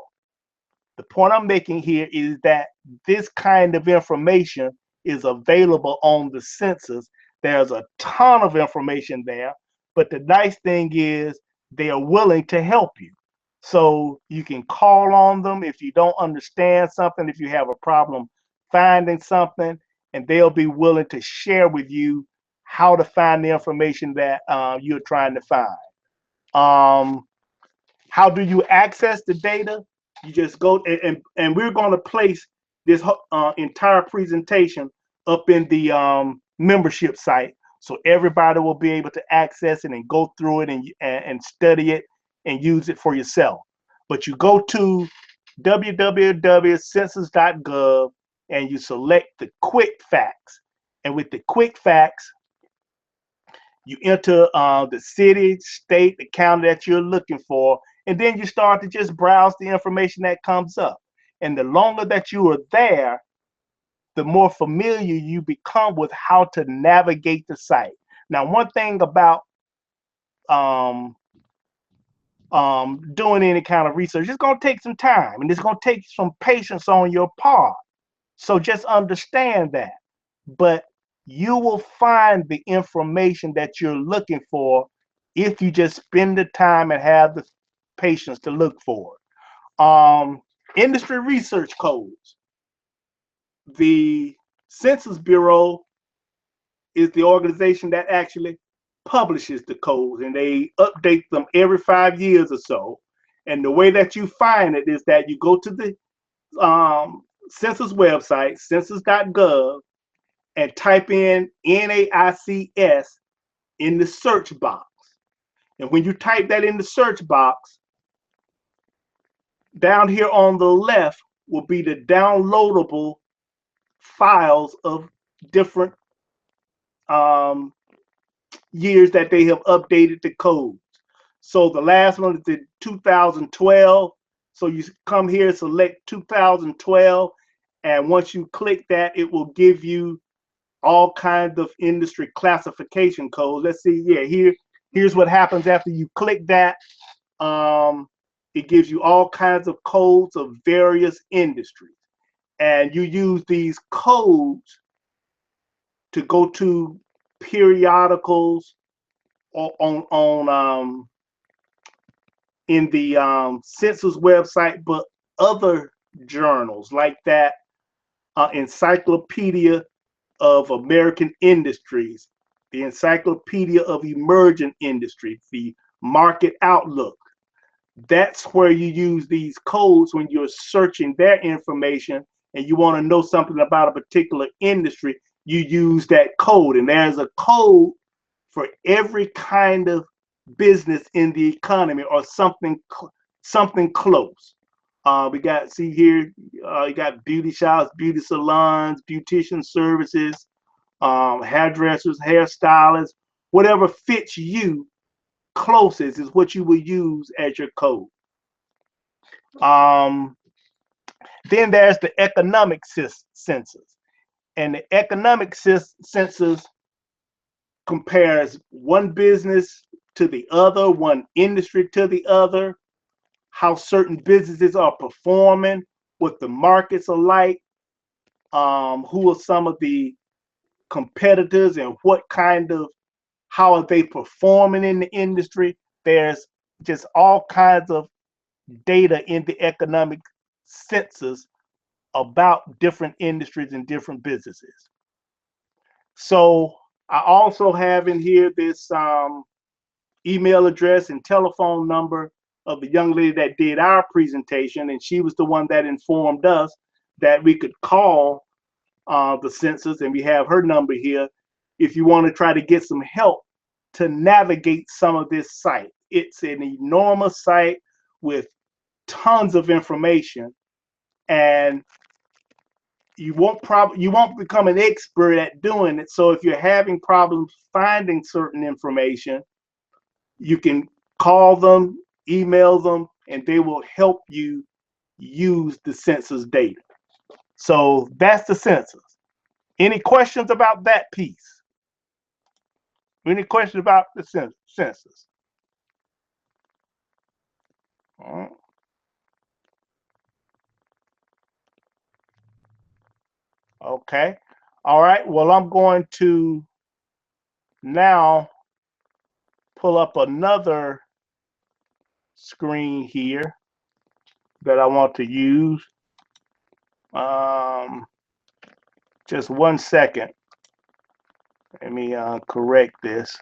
The point I'm making here is that this kind of information is available on the census. There's a ton of information there, but the nice thing is they are willing to help you. So you can call on them if you don't understand something, if you have a problem finding something, and they'll be willing to share with you how to find the information that you're trying to find. How do you access the data? You just go and we're going to place this entire presentation up in the membership site, so everybody will be able to access it and go through it and study it and use it for yourself. But you go to www.census.gov and you select the quick facts. And with the quick facts, you enter the city, state, the county that you're looking for, and then you start to just browse the information that comes up. And the longer that you are there, the more familiar you become with how to navigate the site. Now, one thing about um, doing any kind of research, it's going to take some time and it's going to take some patience on your part. So just understand that. But you will find the information that you're looking for if you just spend the time and have the patience to look for it. Industry research codes. The Census Bureau is the organization that actually publishes the codes, and they update them every 5 years or so. And the way that you find it is that you go to the census website, census.gov, and type in NAICS in the search box. And when you type that in the search box, down here on the left will be the downloadable files of different years that they have updated the codes. So the last one is in 2012. So you come here, select 2012, and once you click that, it will give you all kinds of industry classification codes. Let's see, yeah, here's what happens after you click that. It gives you all kinds of codes of various industries, and you use these codes to go to periodicals on in the census website, but other journals like that, Encyclopedia of American Industries, the Encyclopedia of Emerging Industries, the Market Outlook. That's where you use these codes when you're searching their information and you want to know something about a particular industry. You use that code, and there's a code for every kind of business in the economy or something close. We got, see here, you got beauty shops, beauty salons, beautician services, hairdressers, hairstylists, whatever fits you closest is what you will use as your code. Then there's the economic census. And the economic census compares one business to the other, one industry to the other, how certain businesses are performing, what the markets are like, who are some of the competitors, and how are they performing in the industry. There's just all kinds of data in the economic census about different industries and different businesses. So I also have in here this email address and telephone number of the young lady that did our presentation, and she was the one that informed us that we could call the census, and we have her number here if you want to try to get some help to navigate some of this site. It's an enormous site with tons of information, and you won't become an expert at doing it. So if you're having problems finding certain information, you can call them, email them, and they will help you use the census data. So that's the census. Any questions about that piece? Any questions about the census? Okay. All right. Well, I'm going to now pull up another screen here that I want to use. Just 1 second. Let me correct this.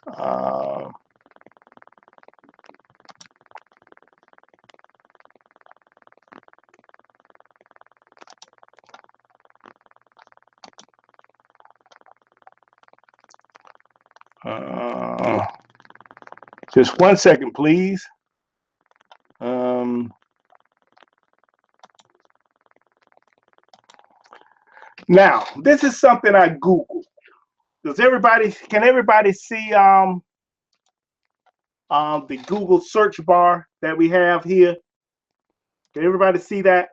Just 1 second, please. Now, this is something I Googled. Can everybody see the Google search bar that we have here? Can everybody see that?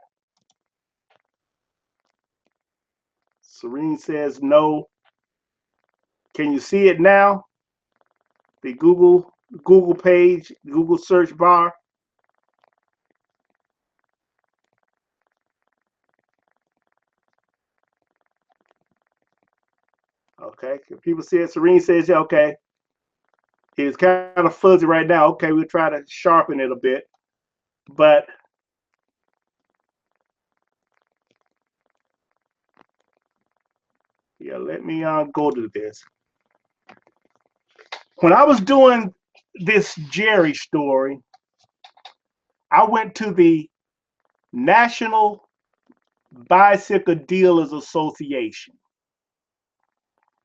Serene says no. Can you see it now? The Google page, Google search bar. Okay, if people see it, Serene says, yeah, okay. It's kind of fuzzy right now. Okay, we'll try to sharpen it a bit. But yeah, let me go to this. When I was doing this Jerry story, I went to the National Bicycle Dealers Association.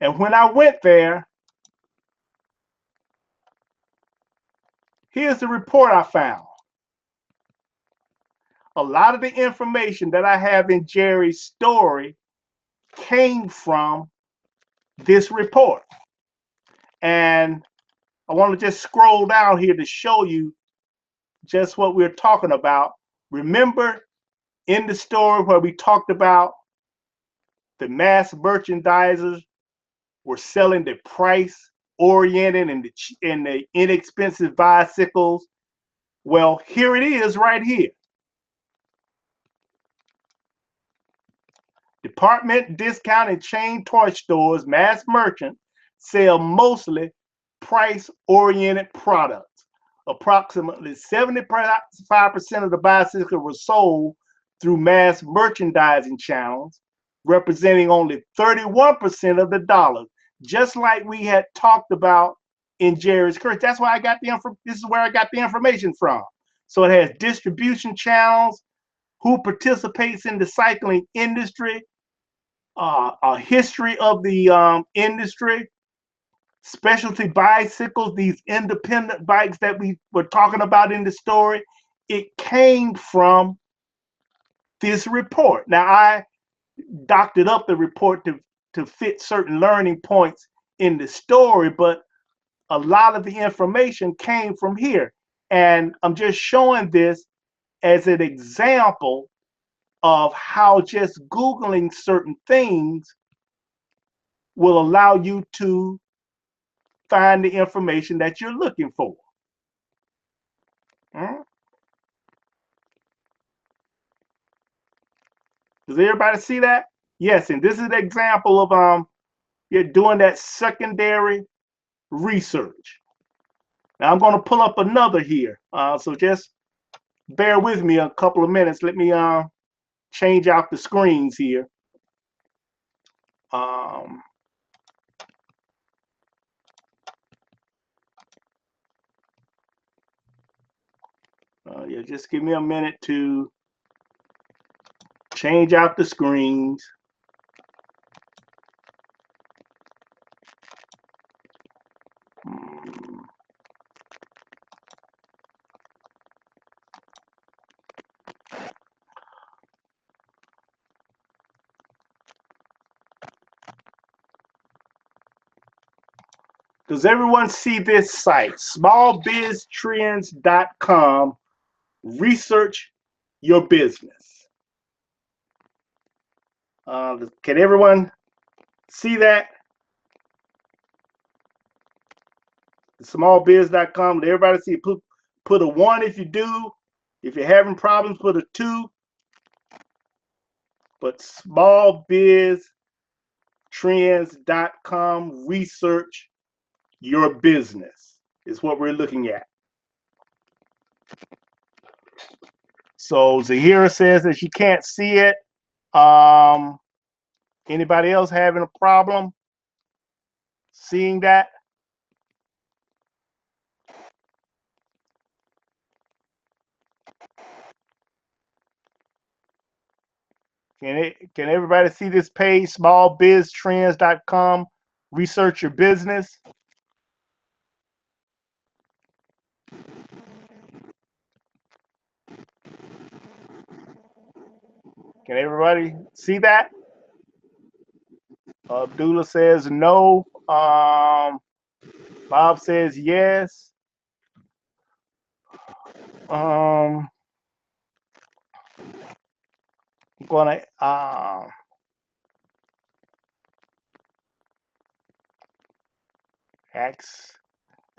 And when I went there, here's the report I found. A lot of the information that I have in Jerry's story came from this report. And I want to just scroll down here to show you just what we're talking about. Remember in the story where we talked about the mass merchandisers were selling the price oriented and the inexpensive bicycles? Well, here it is right here. Department discount and chain toy stores, mass merchants sell mostly price-oriented products. Approximately 75% of the bicycles were sold through mass merchandising channels, representing only 31% of the dollars, just like we had talked about in Jerry's curse. That's why I got this is where I got the information from. So it has distribution channels, who participates in the cycling industry, a history of the industry, specialty bicycles, these independent bikes that we were talking about in the story. It came from this report. Now, I doctored up the report to fit certain learning points in the story, but a lot of the information came from here. And I'm just showing this as an example of how just Googling certain things will allow you to find the information that you're looking for. Does everybody see that? Yes, and this is an example of you're doing that secondary research. Now I'm going to pull up another here. So just bear with me a couple of minutes. Let me change out the screens here. Yeah, just give me a minute to change out the screens. Does everyone see this site? smallbiztrends.com. Research your business. Can everyone see that? Smallbiz.com. Did everybody see? Put a 1 if you do. If you're having problems, put a 2. But smallbiztrends.com. Research your business is what we're looking at. So Zahira says that she can't see it. Anybody else having a problem seeing that? Can everybody see this page? Smallbiztrends.com. Research your business. Can everybody see that? Abdullah says no. Bob says yes. I'm gonna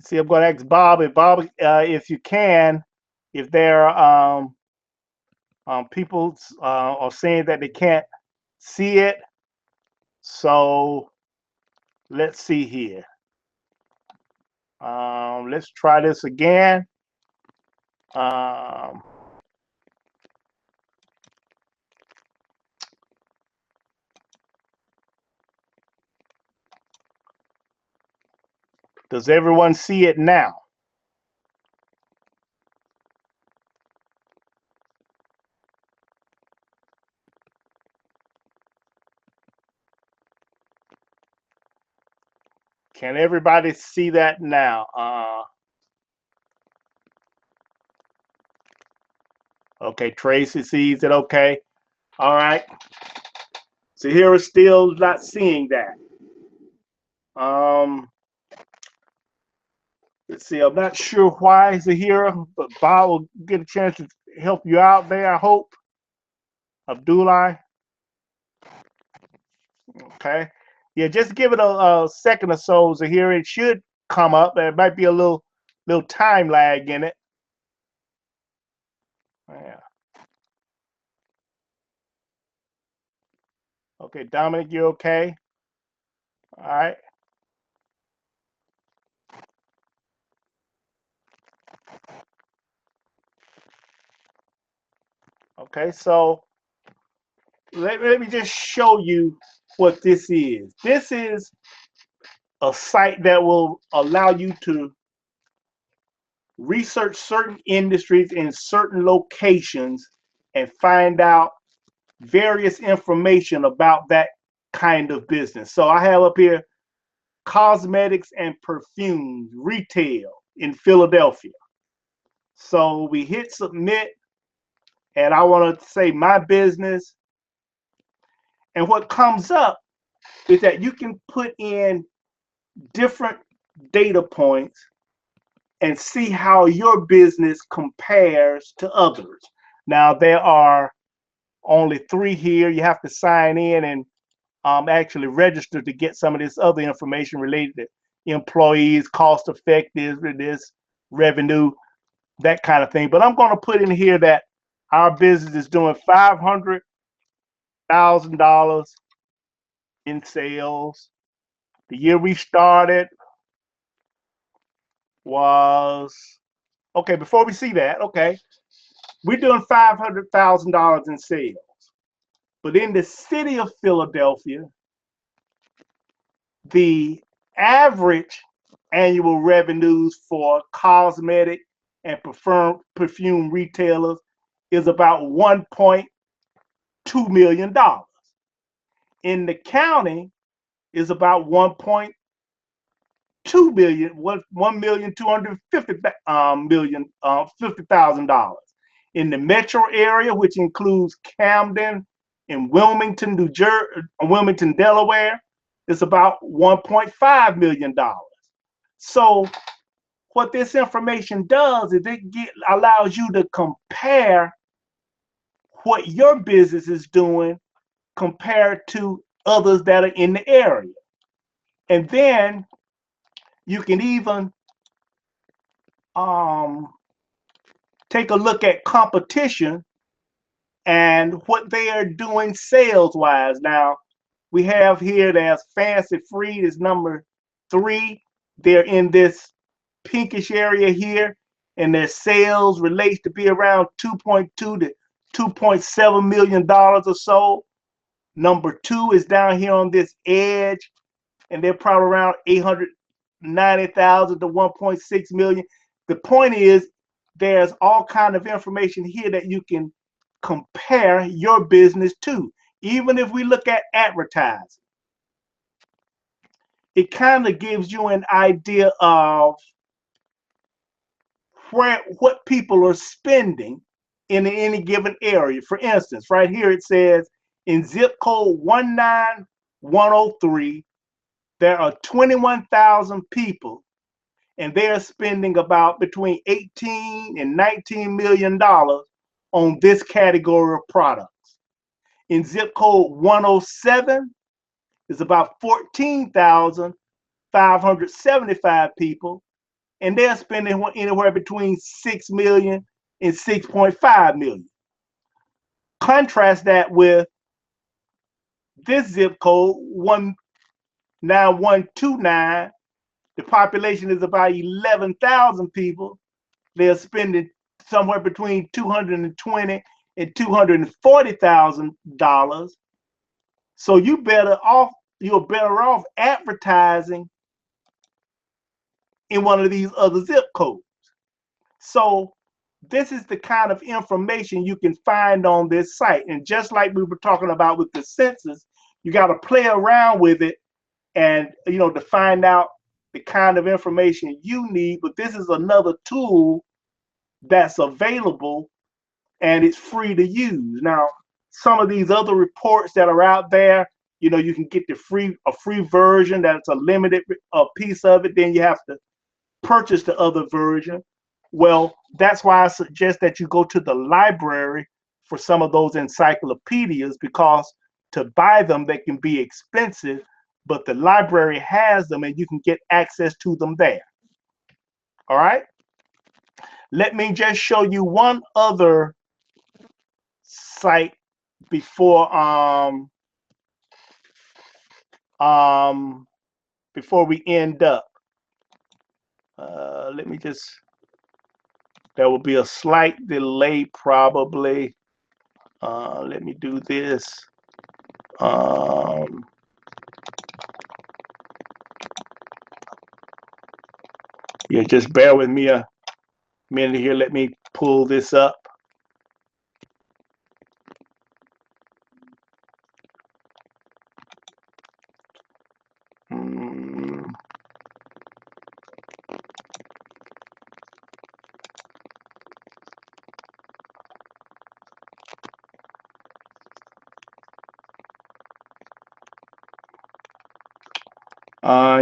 see. I'm gonna ask Bob if you can, if there are people are saying that they can't see it. So let's see here. Let's try this again. Does everyone see it now? Can everybody see that now? Okay, Tracy sees it. Okay. All right. So here is still not seeing that. Let's see. I'm not sure why he's here, but Bob will get a chance to help you out there, I hope. Abdullah. Okay. Yeah, just give it a second or so. So here it should come up. There might be a little time lag in it. Yeah. Okay, Dominic, you okay? All right. Okay, so let me just show you what this is. This is a site that will allow you to research certain industries in certain locations and find out various information about that kind of business. So I have up here cosmetics and perfumes retail in Philadelphia. So we hit submit, and I want to say my business. And what comes up is that you can put in different data points and see how your business compares to others. Now there are only 3 here. You have to sign in and actually register to get some of this other information related to employees, cost effectiveness, revenue, that kind of thing. But I'm going to put in here that our business is doing $500,000 in sales. The year we started was, okay, before we see that, okay, we're doing $500,000 in sales. But in the city of Philadelphia, the average annual revenues for cosmetic and perfume retailers is about $1.2 million. In the county is about 1.2 million, $1,250,000. In the metro area, which includes Camden and Wilmington, New Jersey, Wilmington, Delaware, is about $1.5 million. So what this information does is allows you to compare what your business is doing compared to others that are in the area. And then you can even take a look at competition and what they are doing sales wise. Now, we have here there's Fancy Free is number 3. They're in this pinkish area here, and their sales relates to be around $2.2 to $2.7 million or so. Number 2 is down here on this edge, and they're probably around 890,000 to 1.6 million. The point is, there's all kind of information here that you can compare your business to. Even if we look at advertising, it kind of gives you an idea of what people are spending in any given area. For instance, right here it says in zip code 19103, there are 21,000 people, and they're spending about between 18 and 19 million dollars on this category of products. In zip code 107 is about 14,575 people, and they're spending anywhere between 6 million and 6.5 million. Contrast that with this zip code 19129. The population is about 11,000 people. They're spending somewhere between $220,000 and $240,000. So you're better off advertising in one of these other zip codes. So this is the kind of information you can find on this site. And just like we were talking about with the census, you got to play around with it and, to find out the kind of information you need. But this is another tool that's available, and it's free to use. Now, some of these other reports that are out there, you can get a free version that's a limited piece of it. Then you have to purchase the other version. Well, that's why I suggest that you go to the library for some of those encyclopedias, because to buy them, they can be expensive, but the library has them and you can get access to them there. All right. Let me just show you one other site before we end up. Let me just, there will be a slight delay probably. Let me do this. Yeah, just bear with me a minute here. Let me pull this up.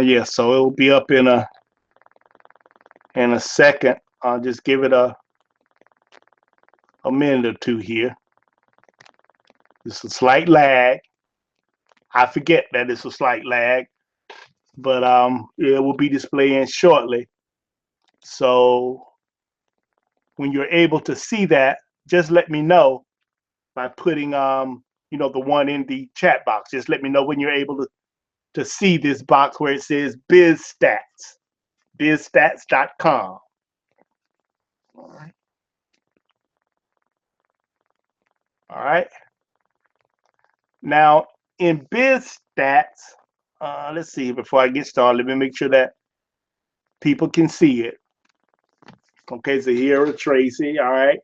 Yeah, so it'll be up in a second. I'll just give it a minute or two here. Just a slight lag. I forget that it's a slight lag, but it will be displaying shortly. So when you're able to see that, just let me know by putting the one in the chat box. Just let me know when you're able to see this box where it says BizStats, bizstats.com. All right. All right. Now in BizStats, let's see, before I get started, let me make sure that people can see it. Okay, so here is Tracy. All right.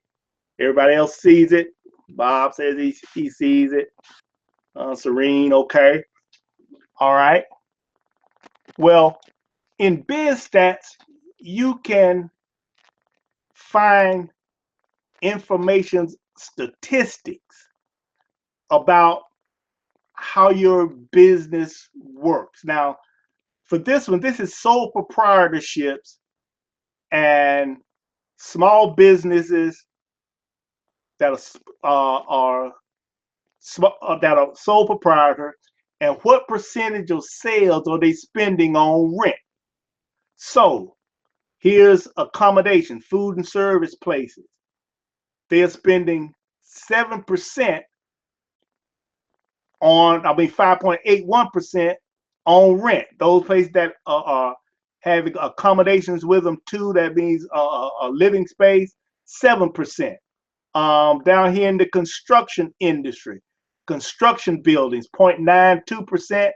Everybody else sees it. Bob says he sees it. Serene, okay. All right. Well, in BizStats, you can find information, statistics about how your business works. Now, for this one, this is sole proprietorships and small businesses that are sole proprietor, and what percentage of sales are they spending on rent. So here's accommodation, food and service places. They're spending 7% on, 5.81% on rent. Those places that are having accommodations with them too, that means a living space, 7%. Down here in the construction industry, construction buildings, 0.92%,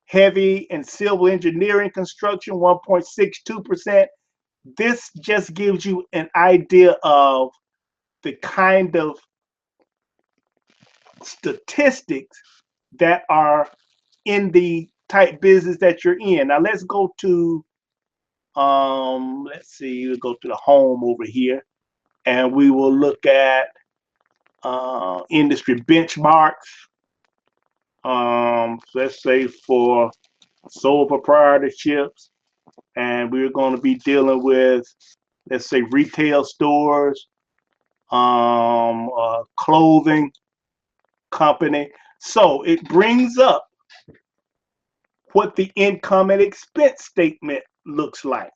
heavy and civil engineering construction, 1.62%. This just gives you an idea of the kind of statistics that are in the type business that you're in. Now let's go to, let's see, we'll go to the home over here, and we will look at industry benchmarks. Let's say for sole proprietorships, and we're going to be dealing with, let's say, retail stores, clothing company. So it brings up what the income and expense statement looks like.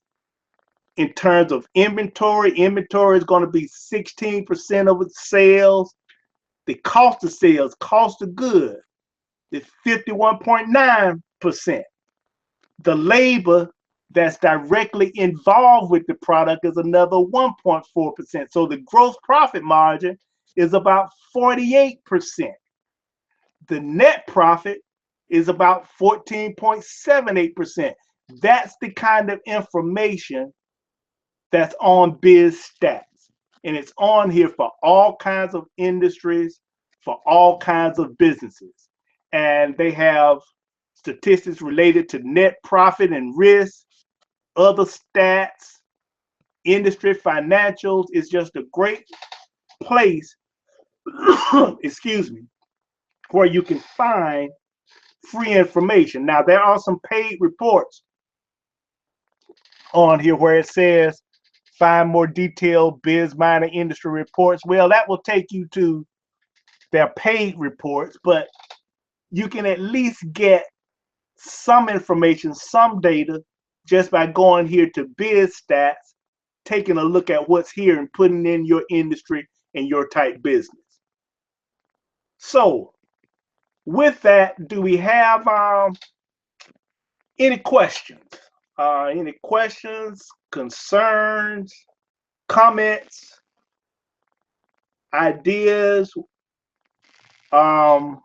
In terms of inventory is going to be 16% of its sales. The cost of sales, cost of goods, is 51.9%. The labor that's directly involved with the product is another 1.4%. So the gross profit margin is about 48%. The net profit is about 14.78%. That's the kind of information that's on BizStats. And it's on here for all kinds of industries, for all kinds of businesses. And they have statistics related to net profit and risk, other stats, industry financials. Is just a great place, excuse me, where you can find free information. Now, there are some paid reports on here where it says find more detailed biz minor industry reports. Well, that will take you to their paid reports, but you can at least get some information, some data, just by going here to BizStats, taking a look at what's here and putting in your industry and your type business. So with that, do we have any questions? Any questions, concerns, comments, ideas? I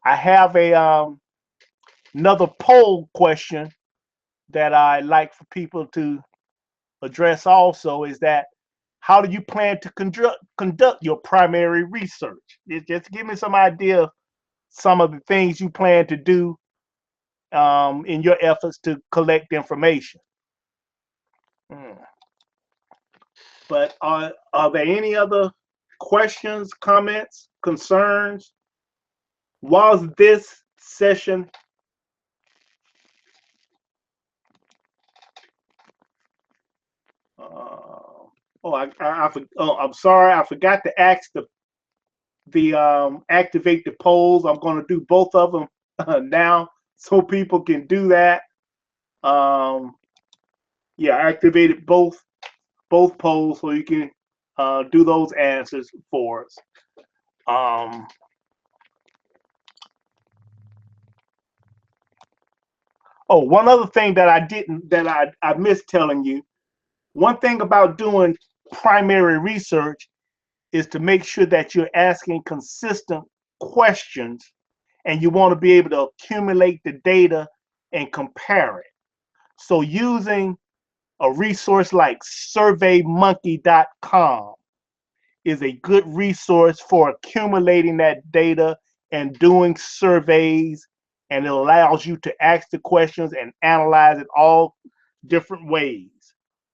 have another poll question that I like for people to address also, is that how do you plan to conduct your primary research? Just give me some idea of some of the things you plan to do in your efforts to collect information. But are there any other questions, comments, concerns? Was this session Oh, I'm sorry, I forgot to ask the activate the polls. I'm going to do both of them now, so people can do that. Um, yeah, I activated both polls so you can do those answers for us. Um, oh, one other thing that I didn't that I missed telling you. One thing about doing primary research is to make sure that you're asking consistent questions and you want to be able to accumulate the data and compare it. So using a resource like surveymonkey.com is a good resource for accumulating that data and doing surveys, and it allows you to ask the questions and analyze it all different ways.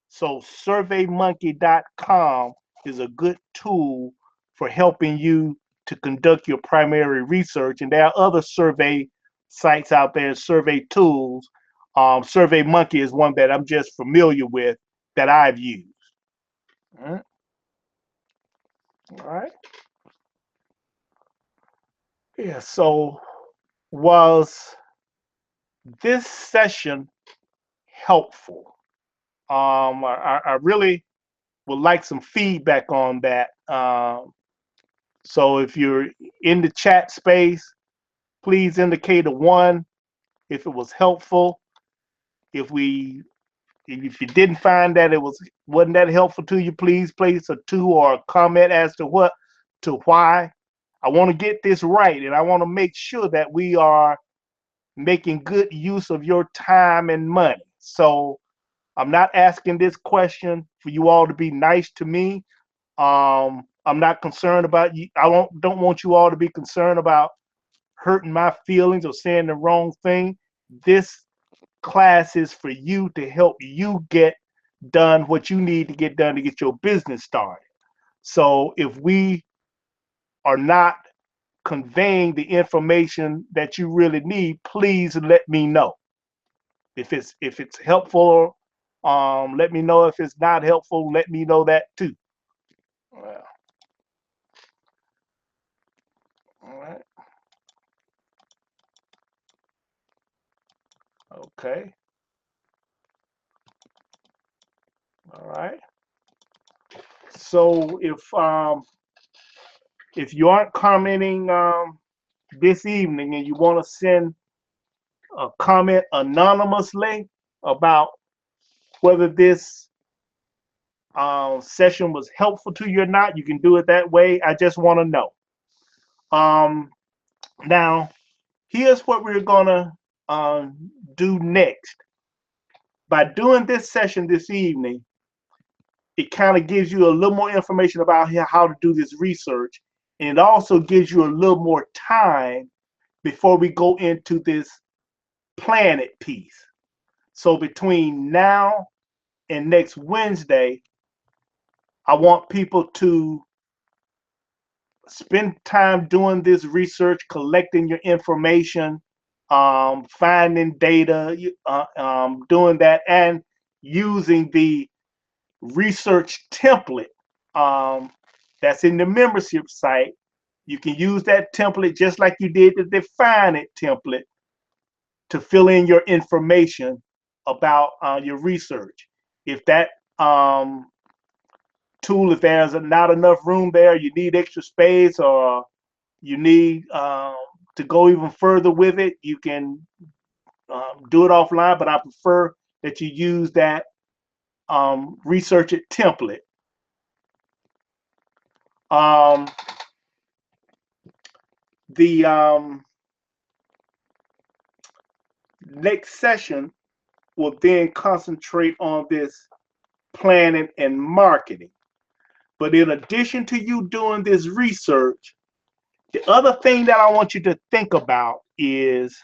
So surveymonkey.com is a good tool for helping you to conduct your primary research. And there are other survey sites out there, survey tools. SurveyMonkey is one that I'm just familiar with that I've used. All right. All right. Yeah. So was this session helpful? I really would like some feedback on that. So if you're in the chat space, please indicate a one if it was helpful. If we if you didn't find that it wasn't that helpful to you, please place a two or a comment as to why. I want to get this right, and I want to make sure that we are making good use of your time and money. So I'm not asking this question for you all to be nice to me. I'm not concerned about you. Don't want you all to be concerned about hurting my feelings or saying the wrong thing. This class is for you to help you get done what you need to get done to get your business started. So if we are not conveying the information that you really need, please let me know. If it's helpful, let me know. If it's not helpful, let me know that too. Well, all right. Okay. All right. So if you aren't commenting this evening and you want to send a comment anonymously about whether this session was helpful to you or not, you can do it that way. I just want to know. Um, Now, here's what we're gonna do next. By doing this session this evening, it kind of gives you a little more information about how to do this research, and it also gives you a little more time before we go into this planet piece. So between now and next Wednesday, I want people to spend time doing this research, collecting your information, finding data, doing that, and using the research template that's in the membership site. You can use that template just like you did the define it template to fill in your information about your research. If that tool, if there's not enough room there, you need extra space, or you need to go even further with it, you can do it offline, but I prefer that you use that research it template. Um, the next session will then concentrate on this planning and marketing. But in addition to you doing this research, the other thing that I want you to think about is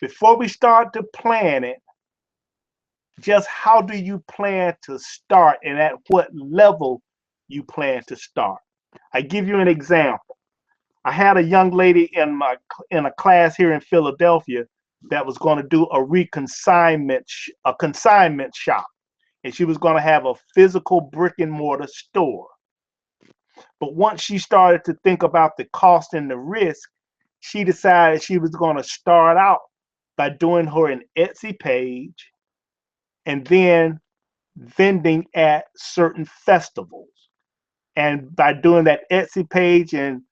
before we start to plan it, just how do you plan to start and at what level you plan to start. I give you an example. I had a young lady in a class here in Philadelphia that was going to do a consignment shop. and she was going to have a physical brick and mortar store. But once she started to think about the cost and the risk, she decided she was going to start out by doing her an Etsy page and then vending at certain festivals. And by doing that Etsy page and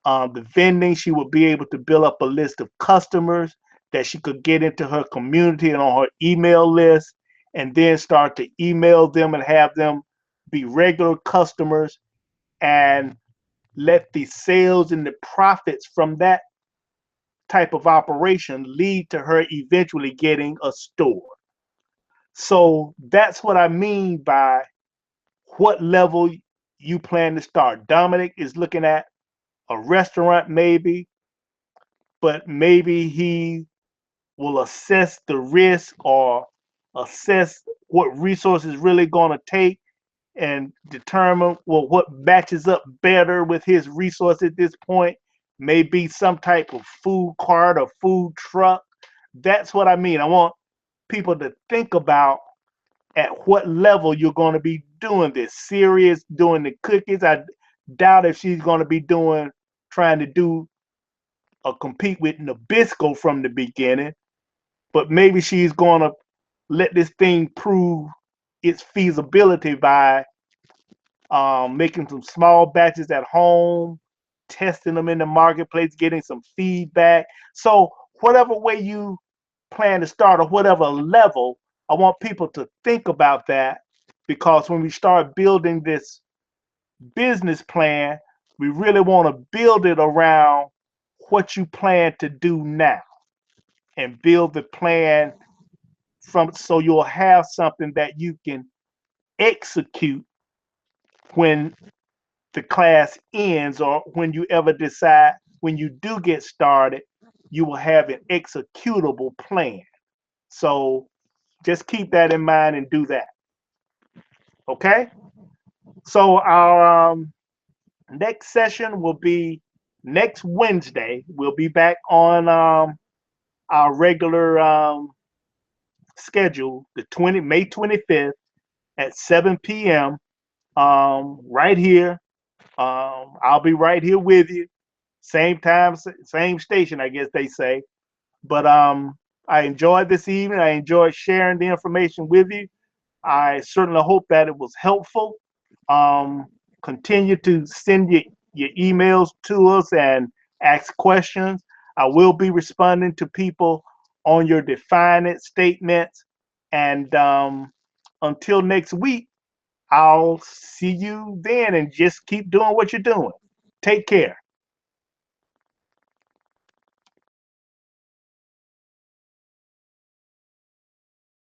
the vending, she would be able to build up a list of customers that she could get into her community and on her email list, and then start to email them and have them be regular customers, and let the sales and the profits from that type of operation lead to her eventually getting a store. So that's what I mean by what level you plan to start. Dominic is looking at a restaurant maybe, but maybe he will assess the risk or assess what resources really going to take and determine, well, what matches up better with his resource at this point. Maybe some type of food cart or food truck. That's what I mean. I want people to think about at what level you're going to be doing this. Serious doing the cookies. I doubt if she's going to be trying to do or compete with Nabisco from the beginning, but maybe she's going to let this thing prove its feasibility by making some small batches at home, testing them in the marketplace, getting some feedback. So whatever way you plan to start or whatever level, I want people to think about that, because when we start building this business plan, we really want to build it around what you plan to do now, and build the plan from so you'll have something that you can execute when the class ends, or when you ever decide, when you do get started, you will have an executable plan. So just keep that in mind and do that. Okay? So our next session will be next Wednesday. We'll be back on our regular schedule, the May 25th at 7 p.m. Right here. I'll be right here with you. Same time, same station, I guess they say. But I enjoyed this evening. I enjoyed sharing the information with you. I certainly hope that it was helpful. Um, Continue to send your emails to us and ask questions. I will be responding to people on your define it statements. And until next week, I'll see you then, and just keep doing what you're doing. Take care.